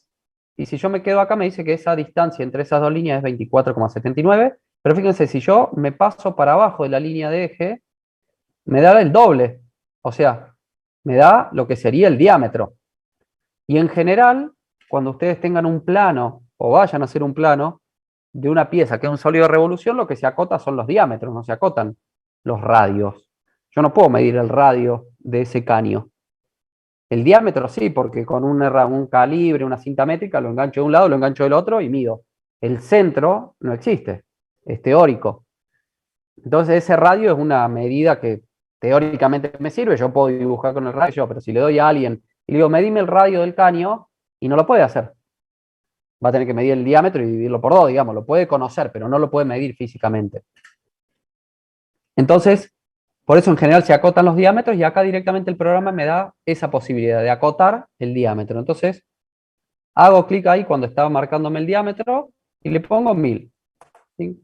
A: y si yo me quedo acá me dice que esa distancia entre esas dos líneas es 24,79, pero fíjense, si yo me paso para abajo de la línea de eje, me da el doble. O sea, me da lo que sería el diámetro. Y en general, cuando ustedes tengan un plano o vayan a hacer un plano de una pieza que es un sólido de revolución, lo que se acota son los diámetros, no se acotan los radios. Yo no puedo medir el radio de ese caño. El diámetro sí, porque con un calibre, una cinta métrica, lo engancho de un lado, lo engancho del otro y mido. El centro no existe, es teórico. Entonces ese radio es una medida que teóricamente me sirve, yo puedo dibujar con el radio, pero si le doy a alguien y le digo, medime el radio del caño, y no lo puede hacer. Va a tener que medir el diámetro y dividirlo por 2, digamos, lo puede conocer, pero no lo puede medir físicamente. Entonces, por eso en general se acotan los diámetros y acá directamente el programa me da esa posibilidad de acotar el diámetro. Entonces, hago clic ahí cuando estaba marcándome el diámetro y le pongo 1000. ¿Sí?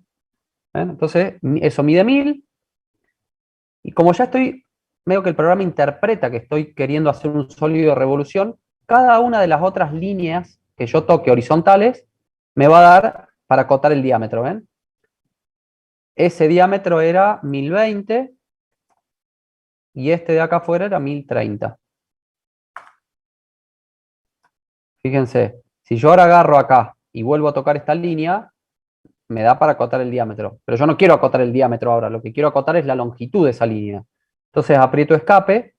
A: Entonces, eso mide 1000. Y como ya veo que el programa interpreta que estoy queriendo hacer un sólido de revolución, cada una de las otras líneas que yo toque horizontales me va a dar para acotar el diámetro, ¿ven? Ese diámetro era 1020 y este de acá afuera era 1030. Fíjense, si yo ahora agarro acá y vuelvo a tocar esta línea, me da para acotar el diámetro. Pero yo no quiero acotar el diámetro ahora, lo que quiero acotar es la longitud de esa línea. Entonces aprieto escape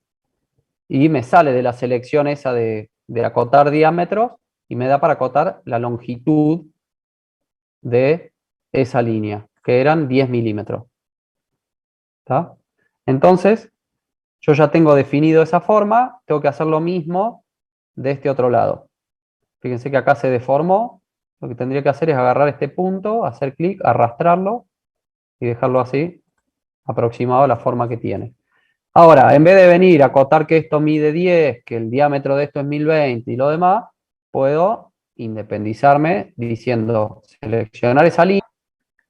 A: y me sale de la selección esa de acotar diámetros y me da para acotar la longitud de esa línea, que eran 10 milímetros. ¿Está? Entonces, yo ya tengo definido esa forma, tengo que hacer lo mismo de este otro lado. Fíjense que acá se deformó, lo que tendría que hacer es agarrar este punto, hacer clic, arrastrarlo y dejarlo así, aproximado a la forma que tiene. Ahora, en vez de venir a acotar que esto mide 10, que el diámetro de esto es 1020 y lo demás, puedo independizarme diciendo seleccionar esa línea,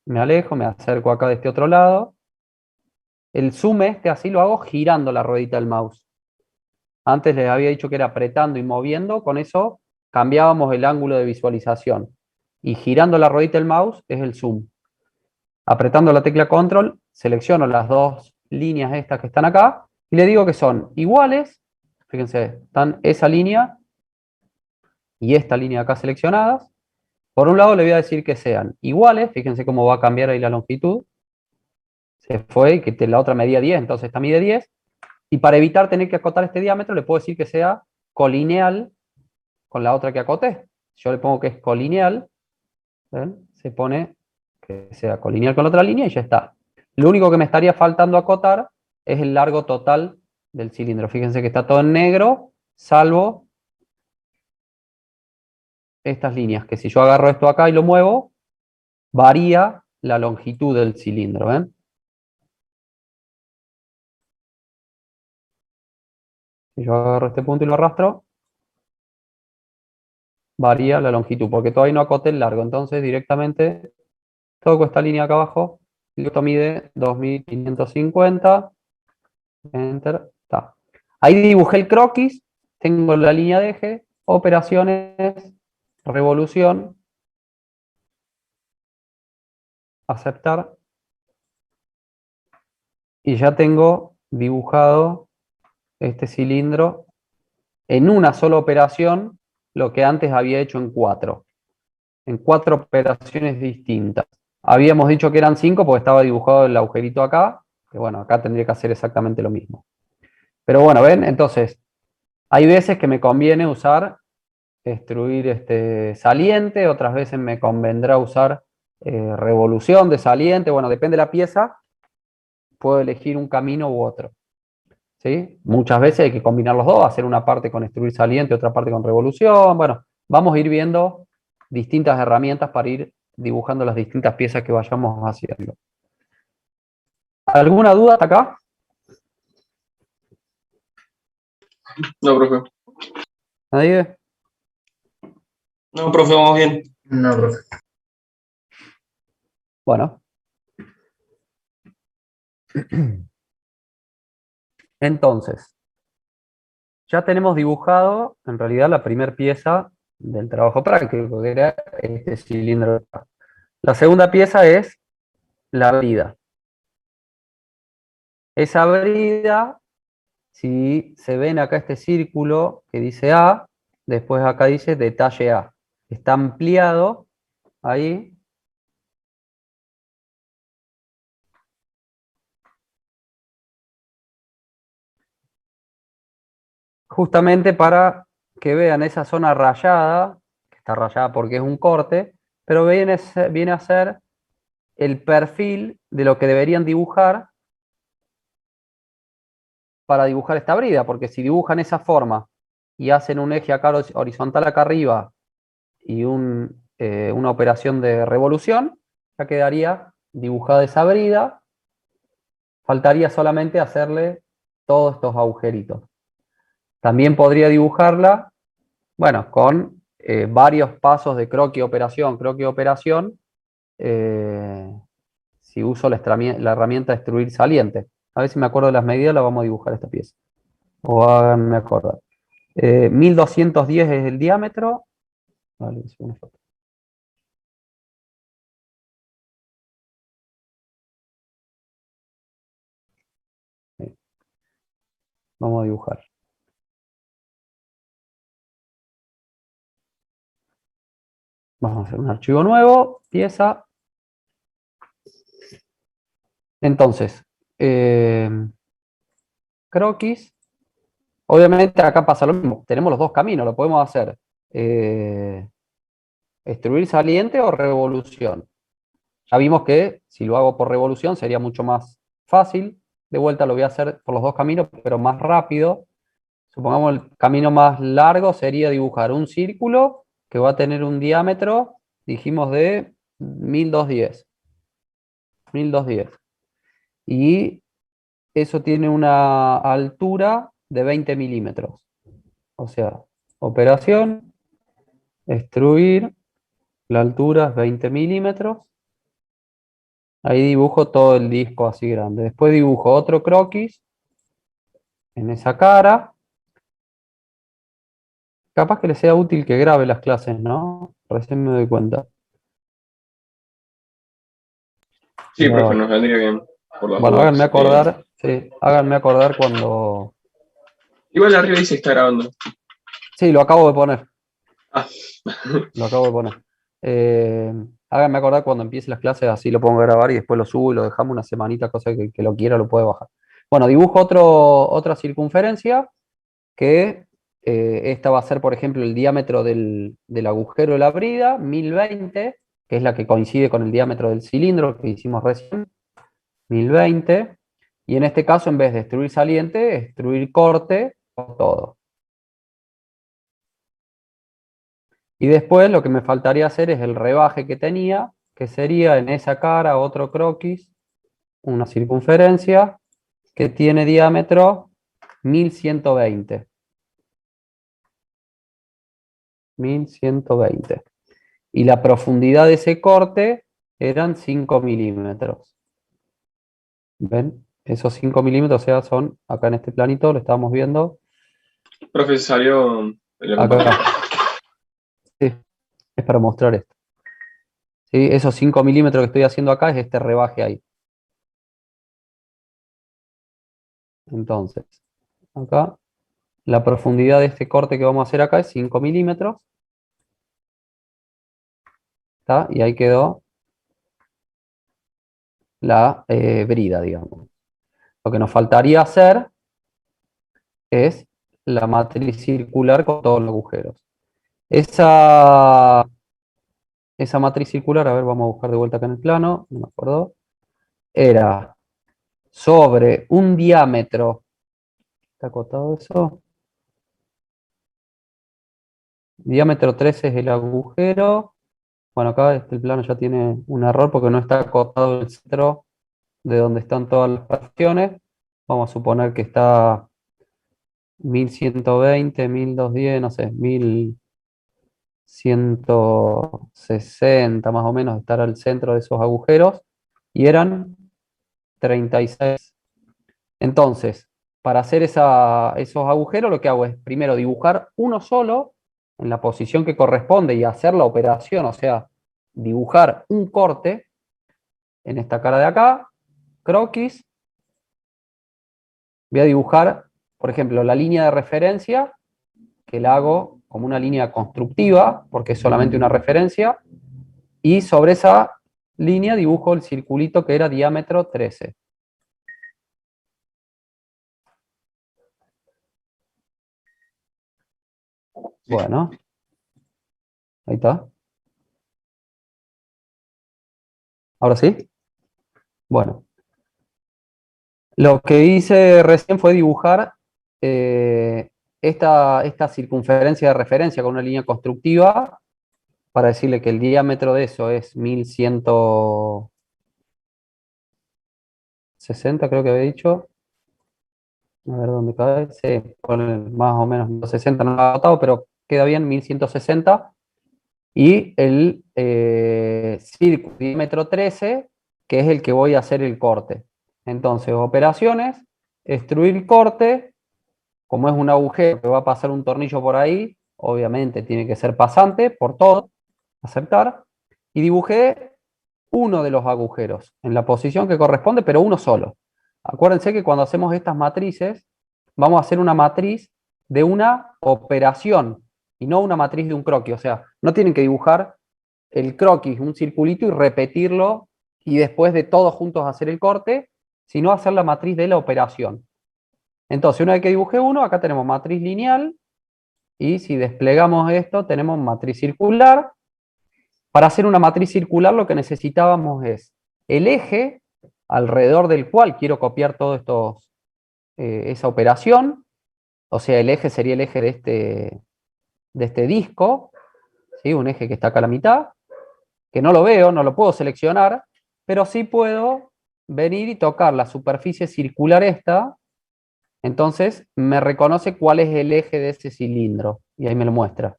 A: me alejo, me acerco acá de este otro lado. El zoom así lo hago girando la ruedita del mouse. Antes les había dicho que era apretando y moviendo, con eso cambiábamos el ángulo de visualización. Y girando la ruedita del mouse es el zoom. Apretando la tecla control, selecciono las dos líneas estas que están acá y le digo que son iguales. Fíjense, están esa línea y esta línea acá seleccionadas. Por un lado le voy a decir que sean iguales, fíjense cómo va a cambiar ahí la longitud. Se fue y que la otra medía 10, entonces esta mide 10. Y para evitar tener que acotar este diámetro, le puedo decir que sea colineal con la otra que acoté. Yo le pongo que es colineal, ¿ven? Se pone que sea colineal con la otra línea y ya está. Lo único que me estaría faltando acotar es el largo total del cilindro. Fíjense que está todo en negro, salvo estas líneas, que si yo agarro esto acá y lo muevo, varía la longitud del cilindro, ¿ven? Si yo agarro este punto y lo arrastro, varía la longitud, porque todavía no acoté el largo. Entonces directamente toco esta línea acá abajo, y esto mide 2550, enter, está. Ahí dibujé el croquis, tengo la línea de eje, operaciones, revolución, aceptar, y ya tengo dibujado este cilindro en una sola operación, lo que antes había hecho en cuatro operaciones distintas. Habíamos dicho que eran 5 porque estaba dibujado el agujerito acá, que bueno, acá tendría que hacer exactamente lo mismo. Pero bueno, ven, entonces, hay veces que me conviene usar extruir saliente, otras veces me convendrá usar revolución de saliente, bueno, depende de la pieza, puedo elegir un camino u otro. ¿Sí? Muchas veces hay que combinar los dos, hacer una parte con extruir saliente, otra parte con revolución. Bueno, vamos a ir viendo distintas herramientas para ir dibujando las distintas piezas que vayamos haciendo. ¿Alguna duda hasta acá?
C: No, profe.
A: ¿Nadie?
C: No, profe, vamos bien.
E: No, profe.
A: Bueno. Entonces, ya tenemos dibujado en realidad la primera pieza del trabajo práctico, que era este cilindro. La segunda pieza es la brida. Esa brida, si se ven acá este círculo que dice A, después acá dice detalle A. Está ampliado ahí. Justamente para que vean esa zona rayada, que está rayada porque es un corte, pero viene a ser el perfil de lo que deberían dibujar para dibujar esta brida, porque si dibujan esa forma y hacen un eje acá horizontal acá arriba y una operación de revolución, ya quedaría dibujada esa brida, faltaría solamente hacerle todos estos agujeritos. También podría dibujarla, bueno, con varios pasos de croquis operación, si uso la herramienta extruir saliente. A ver si me acuerdo de las medidas, la vamos a dibujar esta pieza. O háganme acordar. 1210 es el diámetro. Vale, una foto. Vamos a dibujar. Vamos a hacer un archivo nuevo, pieza. Entonces, croquis. Obviamente acá pasa lo mismo. Tenemos los dos caminos, lo podemos hacer extruir saliente o revolución. Ya vimos que si lo hago por revolución sería mucho más fácil. De vuelta lo voy a hacer por los dos caminos, pero más rápido. Supongamos el camino más largo sería dibujar un círculo que va a tener un diámetro, dijimos, de 1210. 1210. Y eso tiene una altura de 20 milímetros. O sea, operación, extruir, la altura es 20 milímetros. Ahí dibujo todo el disco así grande. Después dibujo otro croquis en esa cara. Capaz que les sea útil que grabe las clases, ¿no? Recién me doy cuenta.
C: Sí, profe, nos vendría bien. Por las
A: Bueno,
C: dudas.
A: háganme acordar, sí, háganme acordar cuando...
C: Igual arriba dice que está grabando.
A: Sí, lo acabo de poner.
C: Ah.
A: Lo acabo de poner. Háganme acordar cuando empiece las clases, así lo pongo a grabar y después lo subo y lo dejamos una semanita, cosa que lo quiera lo puede bajar. Bueno, dibujo otra circunferencia que esta va a ser, por ejemplo, el diámetro del agujero de la brida, 1020, que es la que coincide con el diámetro del cilindro que hicimos recién, 1020. Y en este caso, en vez de extruir saliente, extruir corte o todo. Y después lo que me faltaría hacer es el rebaje que tenía, que sería en esa cara otro croquis, una circunferencia que tiene diámetro 1120. 1120. Y la profundidad de ese corte eran 5 milímetros. ¿Ven? Esos 5 milímetros, o sea, son acá en este planito, lo estamos viendo.
C: Profe, salió la
A: Acá.
C: computadora.
A: Sí, es para mostrar esto. ¿Sí? Esos 5 milímetros que estoy haciendo acá es este rebaje ahí. Entonces, acá, la profundidad de este corte que vamos a hacer acá es 5 milímetros. ¿Está? Y ahí quedó la brida, digamos. Lo que nos faltaría hacer es la matriz circular con todos los agujeros. Esa matriz circular, a ver, vamos a buscar de vuelta acá en el plano, no me acuerdo, era sobre un diámetro, ¿está acotado eso? Diámetro 13 es el agujero. Bueno, acá el plano ya tiene un error porque no está acotado el centro de donde están todas las fracciones. Vamos a suponer que está 1120, 1210, no sé, 1160 más o menos, estar al centro de esos agujeros, y eran 36. Entonces, para hacer esos agujeros, lo que hago es primero dibujar uno solo en la posición que corresponde y hacer la operación, o sea, dibujar un corte en esta cara de acá, croquis, voy a dibujar, por ejemplo, la línea de referencia, que la hago como una línea constructiva, porque es solamente una referencia, y sobre esa línea dibujo el circulito que era diámetro 13. Bueno, ahí está. ¿Ahora sí? Bueno, lo que hice recién fue dibujar esta circunferencia de referencia con una línea constructiva para decirle que el diámetro de eso es 1160, creo que había dicho. A ver dónde cae. Sí, pone más o menos 1160, no lo he anotado, pero queda bien, 1160. Y el círculo diámetro 13, que es el que voy a hacer el corte. Entonces, operaciones, extruir corte, como es un agujero que va a pasar un tornillo por ahí, obviamente tiene que ser pasante por todo, aceptar, y dibujé uno de los agujeros en la posición que corresponde, pero uno solo. Acuérdense que cuando hacemos estas matrices, vamos a hacer una matriz de una operación y no una matriz de un croquis. O sea, no tienen que dibujar el croquis, un circulito y repetirlo y después de todos juntos hacer el corte, sino hacer la matriz de la operación. Entonces, una vez que dibujé uno, acá tenemos matriz lineal y si desplegamos esto, tenemos matriz circular. Para hacer una matriz circular lo que necesitábamos es el eje alrededor del cual quiero copiar todo esa operación, o sea, el eje sería el eje de este disco, ¿sí? Un eje que está acá a la mitad, que no lo veo, no lo puedo seleccionar, pero sí puedo venir y tocar la superficie circular esta, entonces me reconoce cuál es el eje de ese cilindro, y ahí me lo muestra.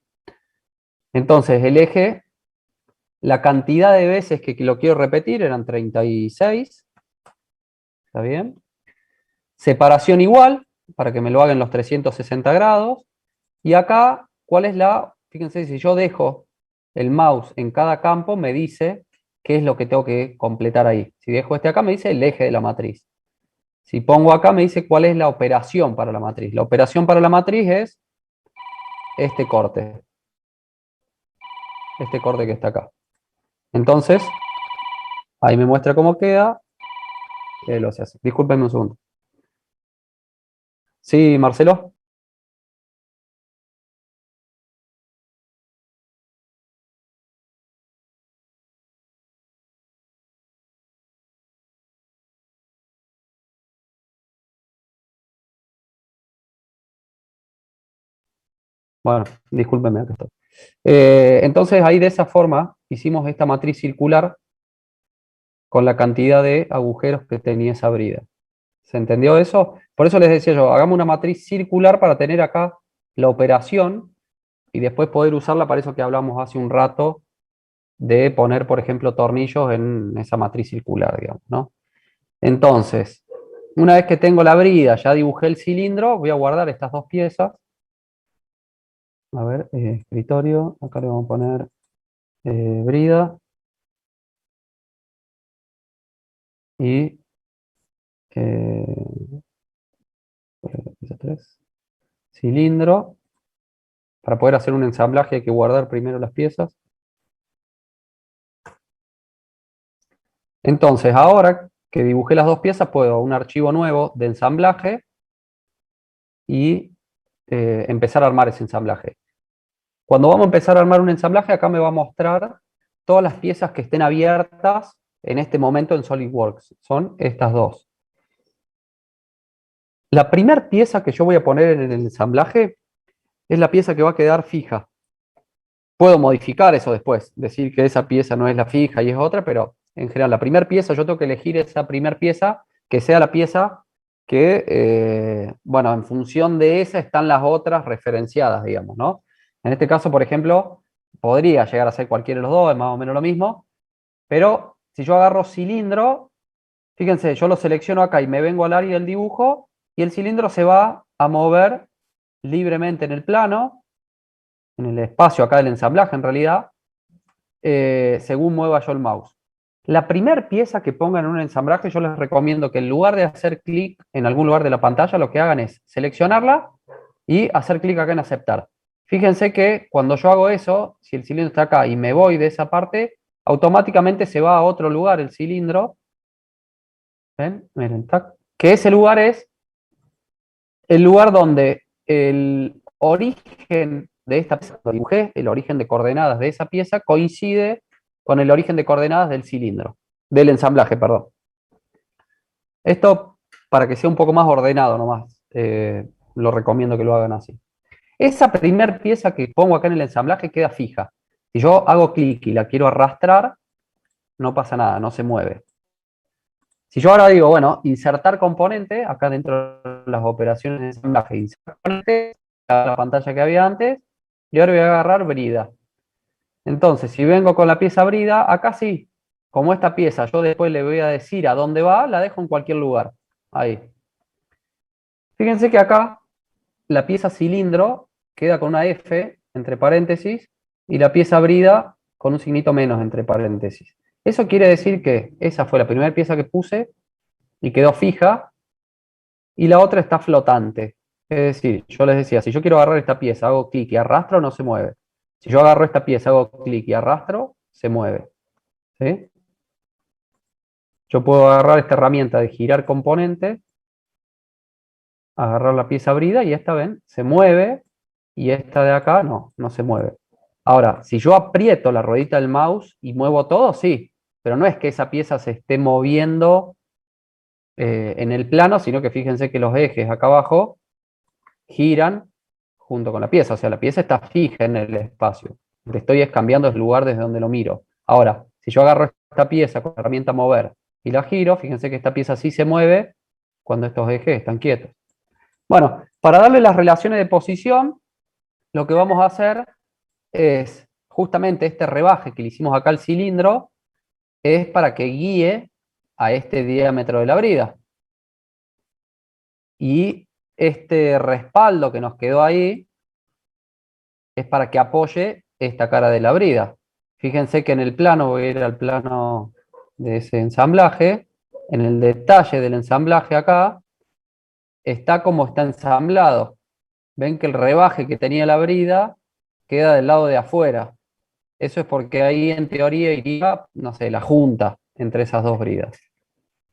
A: Entonces el eje, la cantidad de veces que lo quiero repetir eran 36, ¿está bien? Separación igual, para que me lo hagan los 360 grados, y acá, ¿cuál es fíjense, si yo dejo el mouse en cada campo, me dice qué es lo que tengo que completar ahí. Si dejo este acá, me dice el eje de la matriz. Si pongo acá, me dice cuál es la operación para la matriz. La operación para la matriz es este corte que está acá. Entonces, ahí me muestra cómo queda. Lo se hace. Discúlpenme un segundo. Sí, Marcelo. Bueno, discúlpenme, acá estoy. Entonces, ahí de esa forma hicimos esta matriz circular con la cantidad de agujeros que tenía esa brida. ¿Se entendió eso? Por eso les decía yo, hagamos una matriz circular para tener acá la operación y después poder usarla para eso que hablamos hace un rato de poner, por ejemplo, tornillos en esa matriz circular, digamos, ¿no? Entonces, una vez que tengo la brida, ya dibujé el cilindro, voy a guardar estas dos piezas. A ver, escritorio, acá le vamos a poner brida y pieza 3, cilindro. Para poder hacer un ensamblaje hay que guardar primero las piezas. Entonces, ahora que dibujé las dos piezas, puedo un archivo nuevo de ensamblaje y empezar a armar ese ensamblaje. Cuando vamos a empezar a armar un ensamblaje, acá me va a mostrar todas las piezas que estén abiertas en este momento en SolidWorks. Son estas dos. La primera pieza que yo voy a poner en el ensamblaje es la pieza que va a quedar fija. Puedo modificar eso después, decir que esa pieza no es la fija y es otra, pero en general la primera pieza yo tengo que elegir esa primera pieza que sea la pieza que, bueno, en función de esa están las otras referenciadas, digamos, ¿no? En este caso, por ejemplo, podría llegar a ser cualquiera de los dos, es más o menos lo mismo, pero si yo agarro cilindro, fíjense, yo lo selecciono acá y me vengo al área del dibujo y el cilindro se va a mover libremente en el plano, en el espacio acá del ensamblaje en realidad, según mueva yo el mouse. La primera pieza que pongan en un ensamblaje, yo les recomiendo que en lugar de hacer clic en algún lugar de la pantalla, lo que hagan es seleccionarla y hacer clic acá en aceptar. Fíjense que cuando yo hago eso, si el cilindro está acá y me voy de esa parte, automáticamente se va a otro lugar el cilindro. ¿Ven? Miren, tac. Que ese lugar es el lugar donde el origen de esta pieza, lo dibujé, el origen de coordenadas de esa pieza coincide con el origen de coordenadas del cilindro, del ensamblaje, perdón. Esto para que sea un poco más ordenado nomás, lo recomiendo que lo hagan así. Esa primera pieza que pongo acá en el ensamblaje queda fija. Si yo hago clic y la quiero arrastrar, no pasa nada, no se mueve. Si yo ahora digo, bueno, insertar componente, acá dentro de las operaciones de ensamblaje, insertar componente, la pantalla que había antes, y ahora voy a agarrar brida. Entonces, si vengo con la pieza brida, acá sí, como esta pieza yo después le voy a decir a dónde va, la dejo en cualquier lugar. Ahí. Fíjense que acá la pieza cilindro queda con una F entre paréntesis y la pieza brida con un signito menos entre paréntesis. Eso quiere decir que esa fue la primera pieza que puse y quedó fija y la otra está flotante. Es decir, yo les decía, si yo quiero agarrar esta pieza, hago clic y arrastro, no se mueve. Si yo agarro esta pieza, hago clic y arrastro, se mueve. ¿Sí? Yo puedo agarrar esta herramienta de girar componente, agarrar la pieza brida y esta, ven, se mueve y esta de acá no se mueve. Ahora, si yo aprieto la ruedita del mouse y muevo todo, sí, pero no es que esa pieza se esté moviendo en el plano, sino que fíjense que los ejes acá abajo giran junto con la pieza, o sea, la pieza está fija en el espacio. Lo que estoy es cambiando el lugar desde donde lo miro. Ahora, si yo agarro esta pieza con la herramienta mover y la giro, fíjense que esta pieza sí se mueve cuando estos ejes están quietos. Bueno, para darle las relaciones de posición, lo que vamos a hacer es justamente este rebaje que le hicimos acá al cilindro, es para que guíe a este diámetro de la brida. Y este respaldo que nos quedó ahí es para que apoye esta cara de la brida. Fíjense que en el plano, voy a ir al plano de ese ensamblaje, en el detalle del ensamblaje acá, está como está ensamblado. Ven que el rebaje que tenía la brida queda del lado de afuera. Eso es porque ahí en teoría iría, no sé, la junta entre esas dos bridas.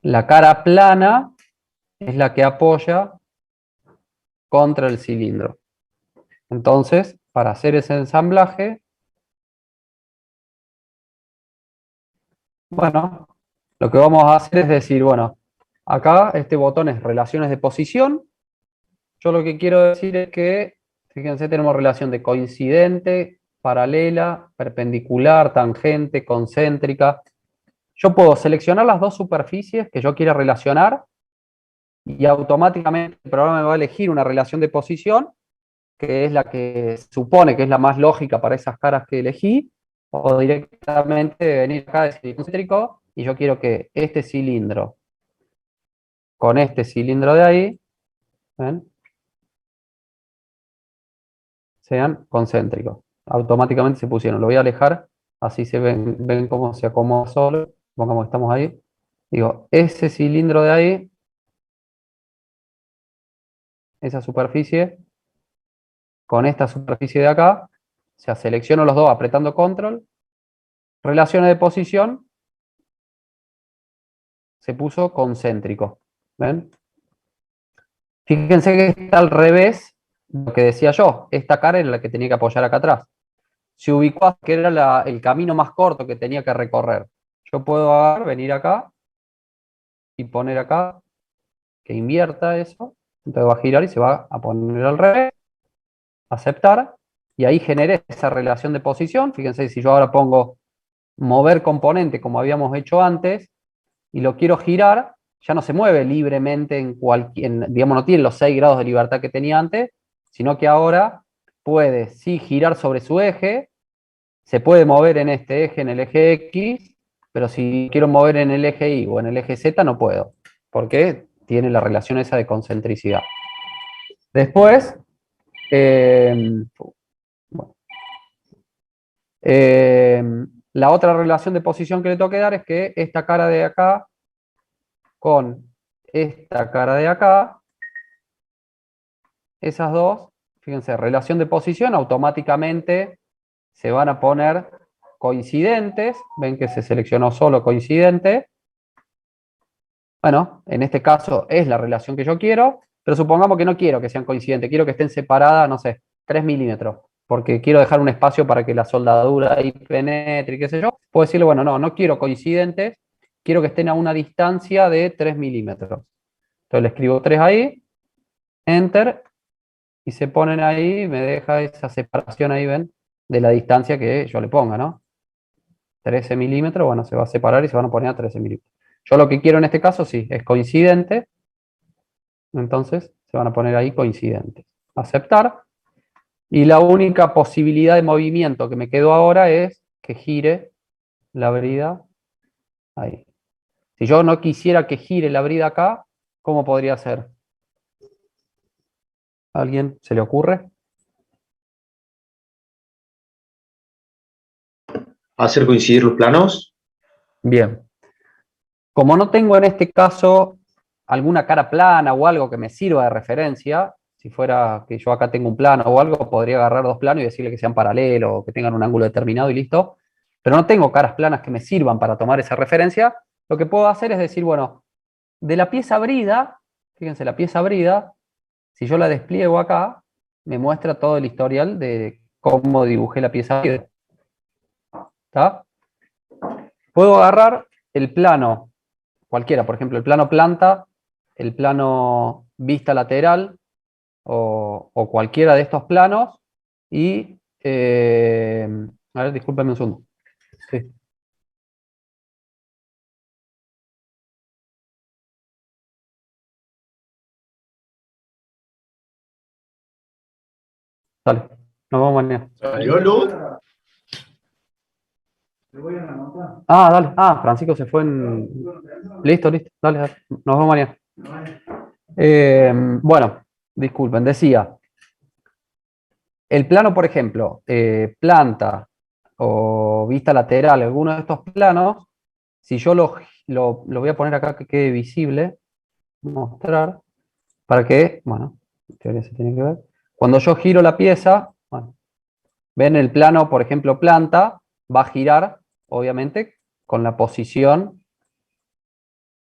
A: La cara plana es la que apoya contra el cilindro. Entonces, para hacer ese ensamblaje, bueno, lo que vamos a hacer es decir, bueno, acá este botón es relaciones de posición. Yo lo que quiero decir es que, fíjense, tenemos relación de coincidente, paralela, perpendicular, tangente, concéntrica. Yo puedo seleccionar las dos superficies que yo quiera relacionar y automáticamente el programa me va a elegir una relación de posición, que es la que supone que es la más lógica para esas caras que elegí, o directamente venir acá de cilindro concéntrico y yo quiero que este cilindro con este cilindro de ahí, ¿ven?, sean concéntricos. Automáticamente se pusieron. Lo voy a alejar, así se ven cómo se acomoda solo. Pongamos que estamos ahí. Digo, ese cilindro de ahí, esa superficie, con esta superficie de acá, o sea, selecciono los dos apretando control, relaciones de posición, se puso concéntrico. ¿Ven? Fíjense que está al revés de lo que decía yo. Esta cara era la que tenía que apoyar acá atrás. Se ubicó que era el camino más corto que tenía que recorrer. Yo puedo agarrar, venir acá y poner acá que invierta eso. Entonces va a girar y se va a poner al revés. Aceptar. Y ahí generé esa relación de posición. Fíjense, si yo ahora pongo mover componente como habíamos hecho antes y lo quiero girar, ya no se mueve libremente en cualquier, digamos, no tiene los 6 grados de libertad que tenía antes, sino que ahora puede sí girar sobre su eje, se puede mover en este eje, en el eje X, pero si quiero mover en el eje Y o en el eje Z no puedo, porque tiene la relación esa de concentricidad. Después, bueno, la otra relación de posición que le tengo que dar es que esta cara de acá con esta cara de acá, esas dos, fíjense, relación de posición, automáticamente se van a poner coincidentes. Ven que se seleccionó solo coincidente. Bueno, en este caso es la relación que yo quiero, pero supongamos que no quiero que sean coincidentes, quiero que estén separadas, no sé, 3 milímetros, porque quiero dejar un espacio para que la soldadura ahí penetre y qué sé yo. Puedo decirle, bueno, no quiero coincidentes, quiero que estén a una distancia de 3 milímetros. Entonces le escribo 3 ahí, enter, y se ponen ahí, me deja esa separación ahí, ven, de la distancia que yo le ponga, ¿no? 13 milímetros, bueno, se va a separar y se van a poner a 13 milímetros. Yo lo que quiero en este caso, sí, es coincidente, entonces se van a poner ahí coincidentes. Aceptar. Y la única posibilidad de movimiento que me quedó ahora es que gire la brida ahí. Si yo no quisiera que gire la brida acá, ¿cómo podría ser? ¿A alguien se le ocurre?
E: Hacer coincidir los planos.
A: Bien. Como no tengo en este caso alguna cara plana o algo que me sirva de referencia, si fuera que yo acá tengo un plano o algo, podría agarrar dos planos y decirle que sean paralelos o que tengan un ángulo determinado y listo. Pero no tengo caras planas que me sirvan para tomar esa referencia. Lo que puedo hacer es decir, bueno, de la pieza brida, fíjense, la pieza brida, si yo la despliego acá, me muestra todo el historial de cómo dibujé la pieza brida. ¿Está? Puedo agarrar el plano cualquiera, por ejemplo, el plano planta, el plano vista lateral o cualquiera de estos planos y, a ver, discúlpeme un segundo. Sí. Dale, nos vemos mañana.
E: ¿Salió luz?
A: Ah, dale. Ah, Francisco se fue en... Listo, listo. Dale, dale. Nos vemos mañana. Bueno, disculpen, decía, el plano, por ejemplo, planta o vista lateral, alguno de estos planos, si yo lo voy a poner acá que quede visible, mostrar, para que, bueno, en teoría se tiene que ver. Cuando yo giro la pieza, bueno, ven el plano, por ejemplo, planta, va a girar, obviamente, con la posición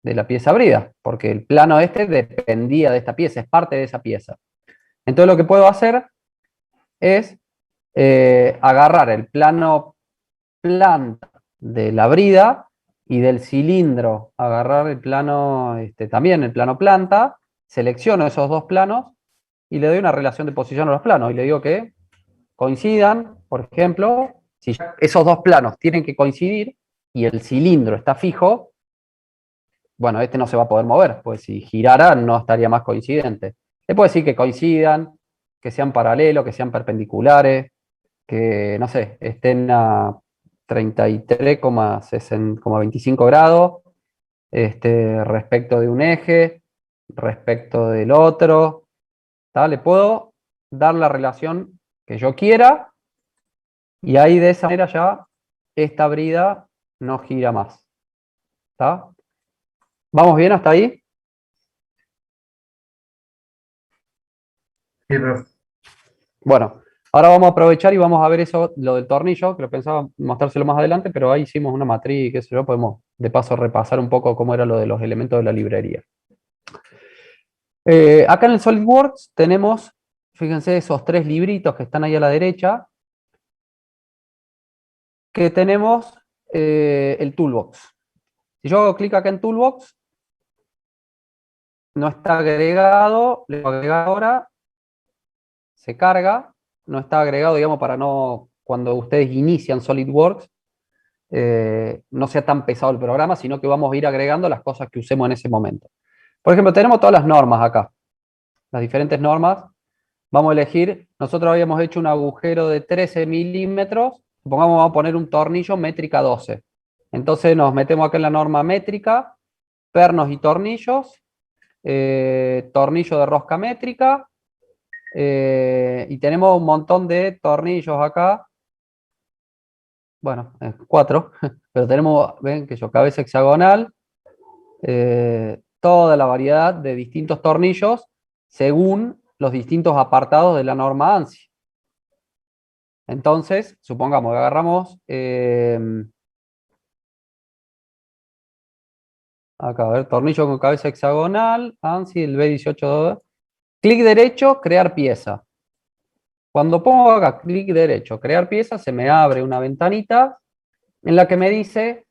A: de la pieza abrida, porque el plano este dependía de esta pieza, es parte de esa pieza. Entonces lo que puedo hacer es agarrar el plano planta de la brida y del cilindro agarrar el plano, también el plano planta, selecciono esos dos planos y le doy una relación de posición a los planos y le digo que coincidan, por ejemplo, si esos dos planos tienen que coincidir y el cilindro está fijo, bueno, este no se va a poder mover, pues si girara no estaría más coincidente. Le puedo decir que coincidan, que sean paralelos, que sean perpendiculares, que, no sé, estén a 33,25 grados respecto de un eje, respecto del otro. ¿Tá? Le puedo dar la relación que yo quiera y ahí de esa manera ya esta brida no gira más. ¿Tá? ¿Vamos bien hasta ahí?
E: Sí, profe.
A: Bueno, ahora vamos a aprovechar y vamos a ver eso, lo del tornillo, que lo pensaba mostrárselo más adelante, pero ahí hicimos una matriz, qué sé yo, podemos de paso repasar un poco cómo era lo de los elementos de la librería. Acá en el SolidWorks tenemos, fíjense, esos tres libritos que están ahí a la derecha, que tenemos el Toolbox. Si yo hago clic acá en Toolbox, no está agregado, le voy a agregar ahora, se carga, no está agregado, digamos, para no, cuando ustedes inician SolidWorks, no sea tan pesado el programa, sino que vamos a ir agregando las cosas que usemos en ese momento. Por ejemplo, tenemos todas las normas acá, las diferentes normas. Vamos a elegir, nosotros habíamos hecho un agujero de 13 milímetros, supongamos vamos a poner un tornillo métrica 12. Entonces nos metemos acá en la norma métrica, pernos y tornillos, tornillo de rosca métrica, y tenemos un montón de tornillos acá bueno, 4, pero tenemos, ven que yo, cabeza hexagonal, toda la variedad de distintos tornillos según los distintos apartados de la norma ANSI. Entonces, supongamos que agarramos, acá, a ver, tornillo con cabeza hexagonal, ANSI, el B18, clic derecho, crear pieza. Cuando pongo acá clic derecho, crear pieza, se me abre una ventanita en la que me dice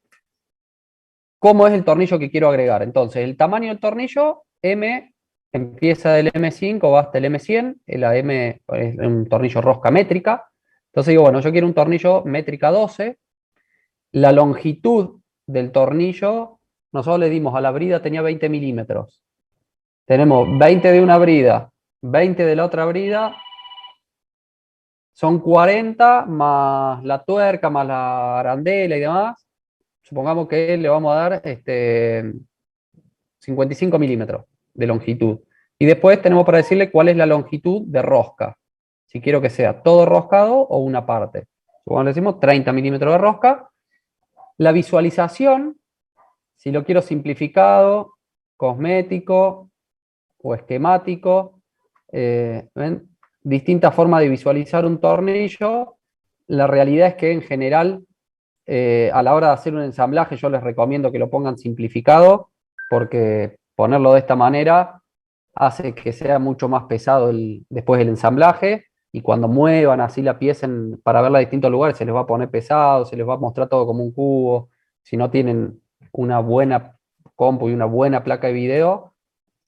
A: cómo es el tornillo que quiero agregar. Entonces, el tamaño del tornillo, M, empieza del M5, va hasta el M100, la M es un tornillo rosca métrica. Entonces digo, bueno, yo quiero un tornillo métrica 12. La longitud del tornillo, nosotros le dimos a la brida, tenía 20 milímetros. Tenemos 20 de una brida, 20 de la otra brida, son 40 más la tuerca, más la arandela y demás. Supongamos que le vamos a dar 55 milímetros de longitud. Y después tenemos para decirle cuál es la longitud de rosca. Si quiero que sea todo roscado o una parte. Supongamos le decimos 30 milímetros de rosca. La visualización, si lo quiero simplificado, cosmético o esquemático, ¿ven? Distintas formas de visualizar un tornillo. La realidad es que en general, a la hora de hacer un ensamblaje, yo les recomiendo que lo pongan simplificado, porque ponerlo de esta manera hace que sea mucho más pesado después el ensamblaje, y cuando muevan así la pieza para verla a distintos lugares, se les va a poner pesado, se les va a mostrar todo como un cubo. Si no tienen una buena compu y una buena placa de video,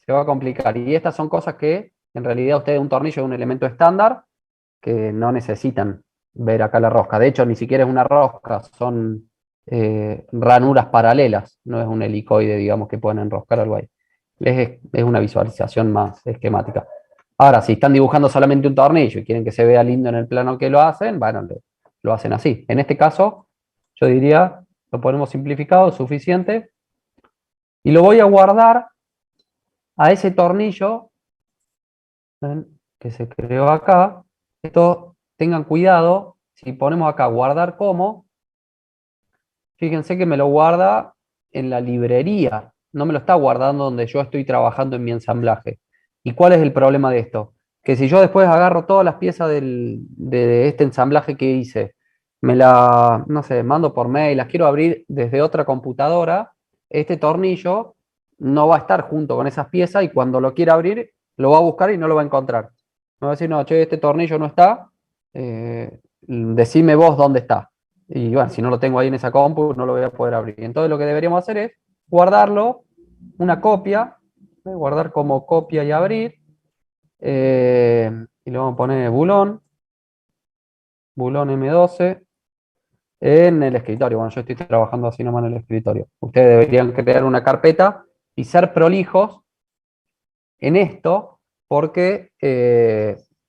A: se va a complicar. Y estas son cosas que en realidad ustedes, un tornillo es un elemento estándar que no necesitan ver acá la rosca. De hecho, ni siquiera es una rosca, son ranuras paralelas, no es un helicoide, digamos, que pueden enroscar algo ahí. Es una visualización más esquemática. Ahora, si están dibujando solamente un tornillo y quieren que se vea lindo en el plano que lo hacen, bueno, lo hacen así. En este caso, yo diría, lo ponemos simplificado, suficiente, y lo voy a guardar a ese tornillo, ¿ven? Que se creó acá. Esto, tengan cuidado, si ponemos acá guardar como, fíjense que me lo guarda en la librería, no me lo está guardando donde yo estoy trabajando en mi ensamblaje. ¿Y cuál es el problema de esto? Que si yo después agarro todas las piezas de este ensamblaje que hice, no sé, mando por mail, las quiero abrir desde otra computadora, este tornillo no va a estar junto con esas piezas, y cuando lo quiera abrir, lo va a buscar y no lo va a encontrar. Me va a decir, no, che, este tornillo no está, decime vos dónde está. Y bueno, si no lo tengo ahí en esa compu, no lo voy a poder abrir. Entonces lo que deberíamos hacer es guardarlo, una copia, guardar como copia y abrir, y le vamos a poner bulón M12, en el escritorio. Bueno, yo estoy trabajando así nomás en el escritorio. Ustedes deberían crear una carpeta y ser prolijos en esto, porque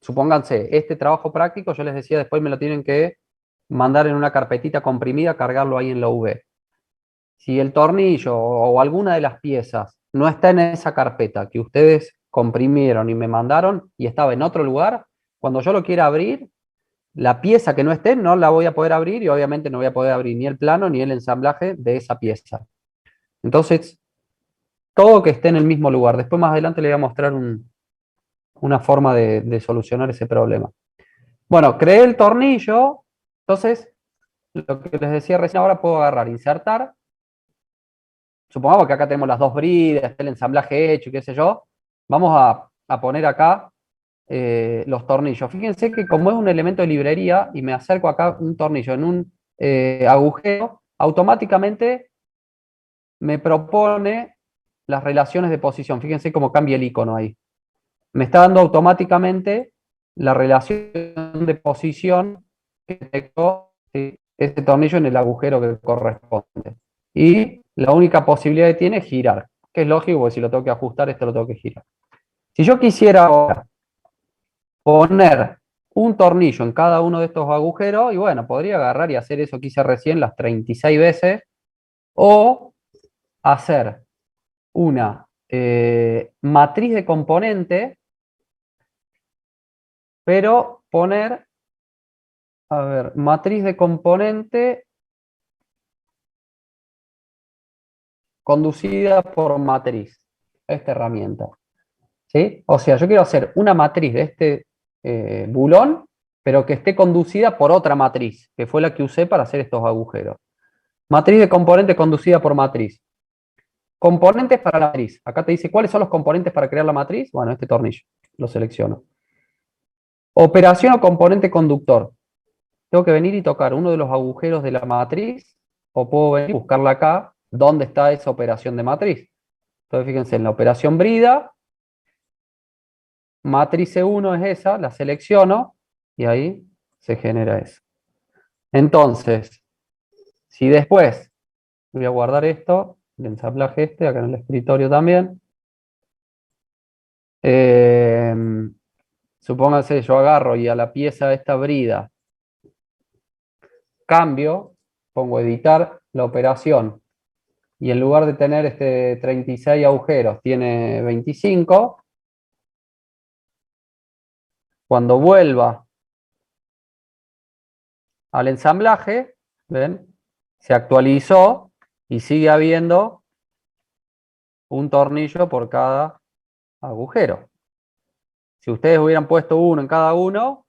A: supónganse, este trabajo práctico, yo les decía, después me lo tienen que mandar en una carpetita comprimida, cargarlo ahí en la UV. Si el tornillo o alguna de las piezas no está en esa carpeta que ustedes comprimieron y me mandaron y estaba en otro lugar, cuando yo lo quiera abrir, la pieza que no esté no la voy a poder abrir, y obviamente no voy a poder abrir ni el plano ni el ensamblaje de esa pieza. Entonces, todo que esté en el mismo lugar. Después más adelante les voy a mostrar una forma de solucionar ese problema. Bueno, creé el tornillo, entonces, lo que les decía recién, ahora puedo agarrar, insertar. Supongamos que acá tenemos las dos bridas, está el ensamblaje hecho y qué sé yo. Vamos a poner acá los tornillos. Fíjense que como es un elemento de librería y me acerco acá un tornillo en un agujero, automáticamente me propone las relaciones de posición. Fíjense cómo cambia el icono ahí. Me está dando automáticamente la relación de posición que detectó este tornillo en el agujero que corresponde. Y la única posibilidad que tiene es girar, que es lógico, porque si lo tengo que ajustar, esto lo tengo que girar. Si yo quisiera ahora poner un tornillo en cada uno de estos agujeros, y bueno, podría agarrar y hacer eso que hice recién las 36 veces, o hacer una matriz de componente, pero poner, A ver, matriz de componente conducida por matriz, esta herramienta. ¿Sí? O sea, yo quiero hacer una matriz de este bulón, pero que esté conducida por otra matriz, que fue la que usé para hacer estos agujeros. Matriz de componente conducida por matriz. Componentes para la matriz. Acá te dice cuáles son los componentes para crear la matriz. Bueno, este tornillo. Lo selecciono. Operación o componente conductor. Tengo que venir y tocar uno de los agujeros de la matriz, o puedo venir y buscarla acá, dónde está esa operación de matriz. Entonces, fíjense, en la operación brida, matriz E1 es esa, la selecciono, y ahí se genera eso. Entonces, si después, voy a guardar esto, el ensamblaje este, acá en el escritorio también. Supóngase, yo agarro y a la pieza esta brida cambio, pongo editar la operación, y en lugar de tener 36 agujeros, tiene 25. Cuando vuelva al ensamblaje, ¿ven? Se actualizó y sigue habiendo un tornillo por cada agujero. Si ustedes hubieran puesto uno en cada uno,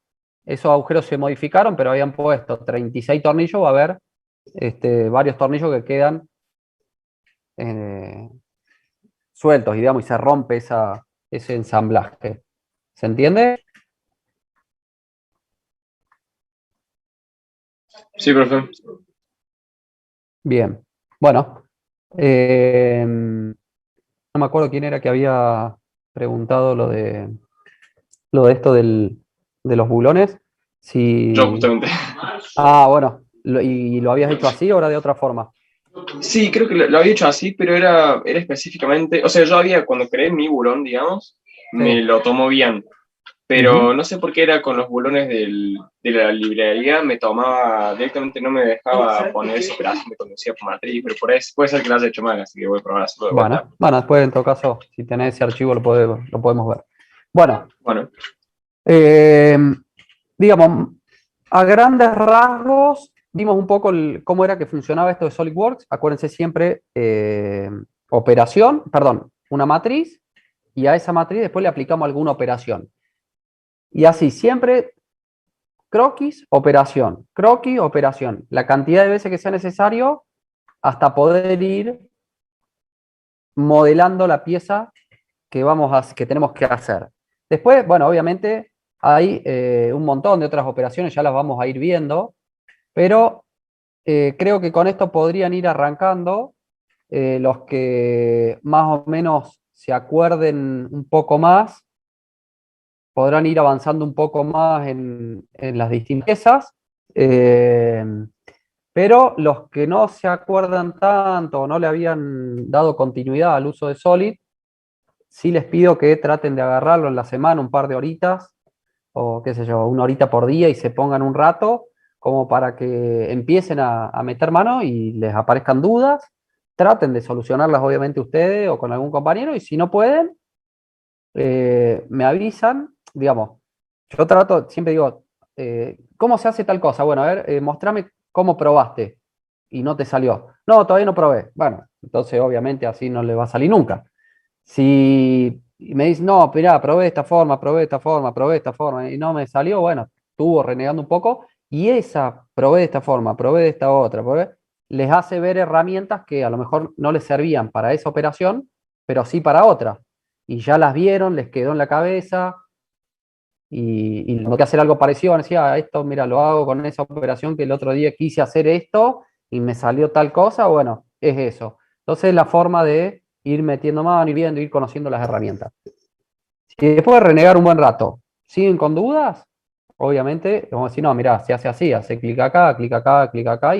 A: esos agujeros se modificaron, pero habían puesto 36 tornillos, va a haber varios tornillos que quedan sueltos, digamos, y se rompe ese ensamblaje. ¿Se entiende?
C: Sí, profe.
A: Bien. Bueno, no me acuerdo quién era que había preguntado lo de esto de los bulones. Si...
C: Yo, justamente.
A: Ah, bueno. ¿Y lo habías hecho así o era de otra forma?
C: Sí, creo que lo había hecho así, pero era específicamente. O sea, yo había, cuando creé mi bulón, digamos, me lo tomó bien. Pero no sé por qué era con los bulones de la librería, me tomaba directamente, no me dejaba poner esa operación, me conducía por matriz, pero por eso puede ser que lo haya hecho mal, así que voy a probar a hacerlo de vuelta.
A: Bueno, después en todo caso, si tenés ese archivo lo podemos ver. Bueno,
C: Bueno,
A: digamos, a grandes rasgos, vimos un poco cómo era que funcionaba esto de SolidWorks. Acuérdense siempre, una matriz, y a esa matriz después le aplicamos alguna operación. Y así, siempre croquis, operación, la cantidad de veces que sea necesario hasta poder ir modelando la pieza que tenemos que hacer. Después, bueno, obviamente hay un montón de otras operaciones, ya las vamos a ir viendo, pero creo que con esto podrían ir arrancando los que más o menos se acuerden un poco más, podrán ir avanzando un poco más en las distintas piezas, pero los que no se acuerdan tanto o no le habían dado continuidad al uso de Solid, sí les pido que traten de agarrarlo en la semana un par de horitas, o qué sé yo, una horita por día y se pongan un rato, como para que empiecen a meter mano y les aparezcan dudas. Traten de solucionarlas obviamente ustedes o con algún compañero, y si no pueden, me avisan, digamos. Yo trato, siempre digo, ¿cómo se hace tal cosa? Bueno, a ver, mostrame cómo probaste y no te salió. No, todavía no probé. Bueno, entonces obviamente así no le va a salir nunca. Si me dice, no, mirá, probé esta forma, y no me salió, bueno, estuvo renegando un poco, y esa, probé de esta forma, probé de esta otra, les hace ver herramientas que a lo mejor no les servían para esa operación, pero sí para otra. Y ya las vieron, les quedó en la cabeza, y no que hacer algo parecido, decía, esto, mira, lo hago con esa operación que el otro día quise hacer esto, y me salió tal cosa, bueno, es eso. Entonces la forma de ir metiendo mano, ir viendo, ir conociendo las herramientas. Si después de renegar un buen rato, siguen con dudas, obviamente, vamos a decir, no, mirá, se hace así, hace clic acá, clic acá, clic acá,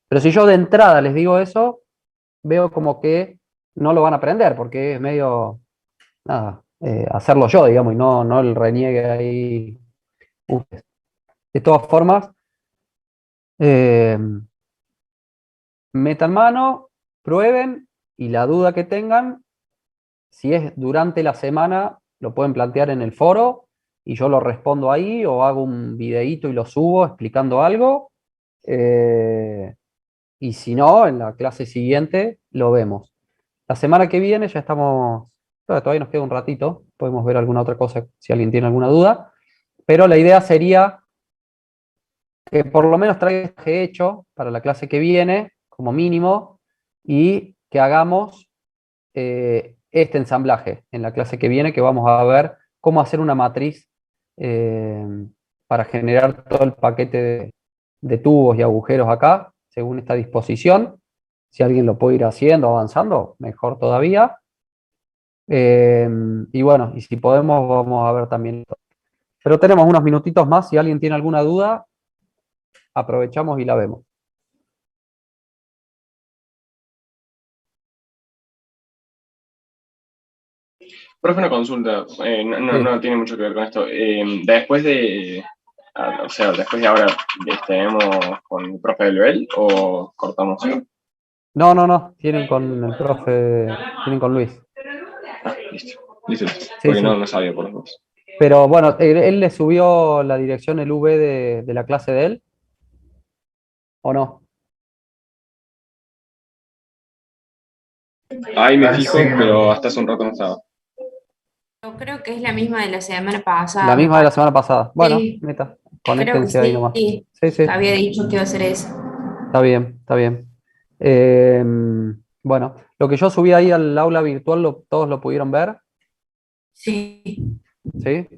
A: pero si yo de entrada les digo eso, veo como que no lo van a aprender, porque es medio, nada, hacerlo yo, digamos, y no el reniegue ahí. De todas formas, eh, metan mano, prueben, y la duda que tengan, si es durante la semana, lo pueden plantear en el foro, y yo lo respondo ahí, o hago un videíto y lo subo explicando algo. Y si no, en la clase siguiente lo vemos. La semana que viene ya estamos, todavía nos queda un ratito, podemos ver alguna otra cosa si alguien tiene alguna duda, pero la idea sería que por lo menos traiga este hecho para la clase que viene, como mínimo, y que hagamos este ensamblaje en la clase que viene, que vamos a ver cómo hacer una matriz eh, para generar todo el paquete de tubos y agujeros acá, según esta disposición. Si alguien lo puede ir haciendo, avanzando, mejor todavía. Y bueno, y si podemos, vamos a ver también esto. Pero tenemos unos minutitos más, si alguien tiene alguna duda, aprovechamos y la vemos.
C: Profe, una consulta, no tiene mucho que ver con esto. Después de, o sea, después de ahora, ¿tenemos con el profe Belbel o cortamos?
A: No, tienen con el profe, tienen con Luis.
C: Ah, listo, listo,
A: Sí,
C: porque
A: sí.
C: no sabía por los dos.
A: Pero bueno, él le subió la dirección, el V de la clase de él, ¿o no?
C: Ahí me fijo, pero hasta hace un rato no estaba.
F: Yo creo que es la misma de la semana pasada.
A: La misma de la semana pasada. Bueno,
F: Sí,
A: neta,
F: creo que
A: conéctense ahí nomás.
F: sí.
A: Sí, sí,
F: Había dicho que iba a hacer eso.
A: está bien, está bien. Eh, bueno, lo que yo subí ahí al aula virtual, ¿todos lo pudieron ver?
F: Sí.
A: ¿Sí?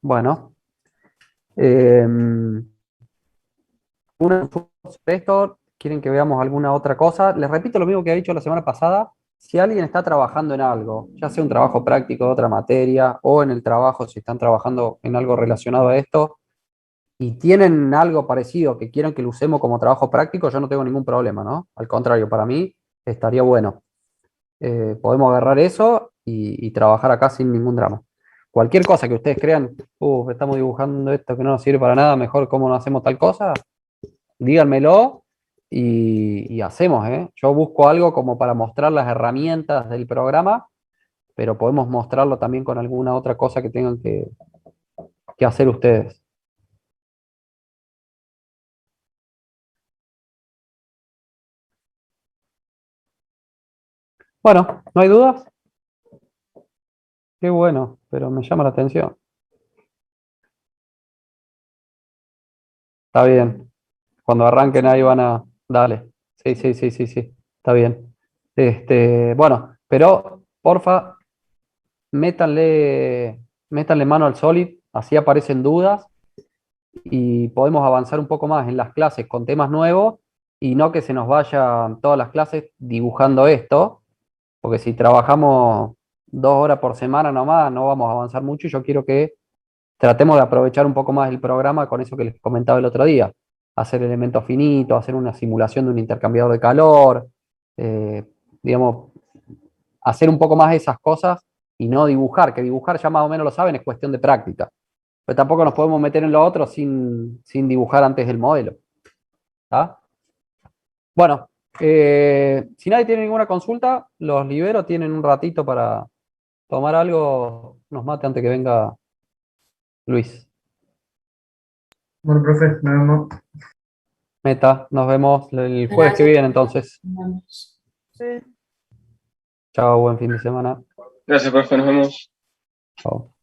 A: Bueno. Eh, una sobre esto, quieren que veamos alguna otra cosa. Les repito lo mismo que he dicho la semana pasada. Si alguien está trabajando en algo, ya sea un trabajo práctico de otra materia o en el trabajo, si están trabajando en algo relacionado a esto y tienen algo parecido que quieran que lo usemos como trabajo práctico, yo no tengo ningún problema, ¿no? Al contrario, para mí estaría bueno. Podemos agarrar eso y trabajar acá sin ningún drama. Cualquier cosa que ustedes crean, estamos dibujando esto que no nos sirve para nada, mejor cómo no hacemos tal cosa, díganmelo y hacemos, ¿eh? Yo busco algo como para mostrar las herramientas del programa, pero podemos mostrarlo también con alguna otra cosa que tengan que hacer ustedes. Bueno, ¿no hay dudas? Qué bueno, pero me llama la atención. Está bien. Cuando arranquen ahí van a... Dale. Sí, sí, sí, sí, sí. Está bien. Bueno, pero porfa, métanle mano al Solid, así aparecen dudas y podemos avanzar un poco más en las clases con temas nuevos y no que se nos vayan todas las clases dibujando esto, porque si trabajamos 2 horas por semana nomás, no vamos a avanzar mucho y yo quiero que tratemos de aprovechar un poco más el programa con eso que les comentaba el otro día, hacer elementos finitos, hacer una simulación de un intercambiador de calor, eh, digamos, hacer un poco más esas cosas y no dibujar, que dibujar ya más o menos lo saben, es cuestión de práctica. Pero tampoco nos podemos meter en lo otro sin dibujar antes el modelo. ¿Tá? Bueno, si nadie tiene ninguna consulta, los libero, tienen un ratito para tomar algo, nos mate antes que venga Luis.
G: Bueno, profe, nos vemos.
A: Meta, nos vemos el jueves que
F: Gracias.
A: viene entonces.
F: Vamos.
A: Chao, buen fin de semana.
C: Gracias, profe, nos vemos.
A: Chao.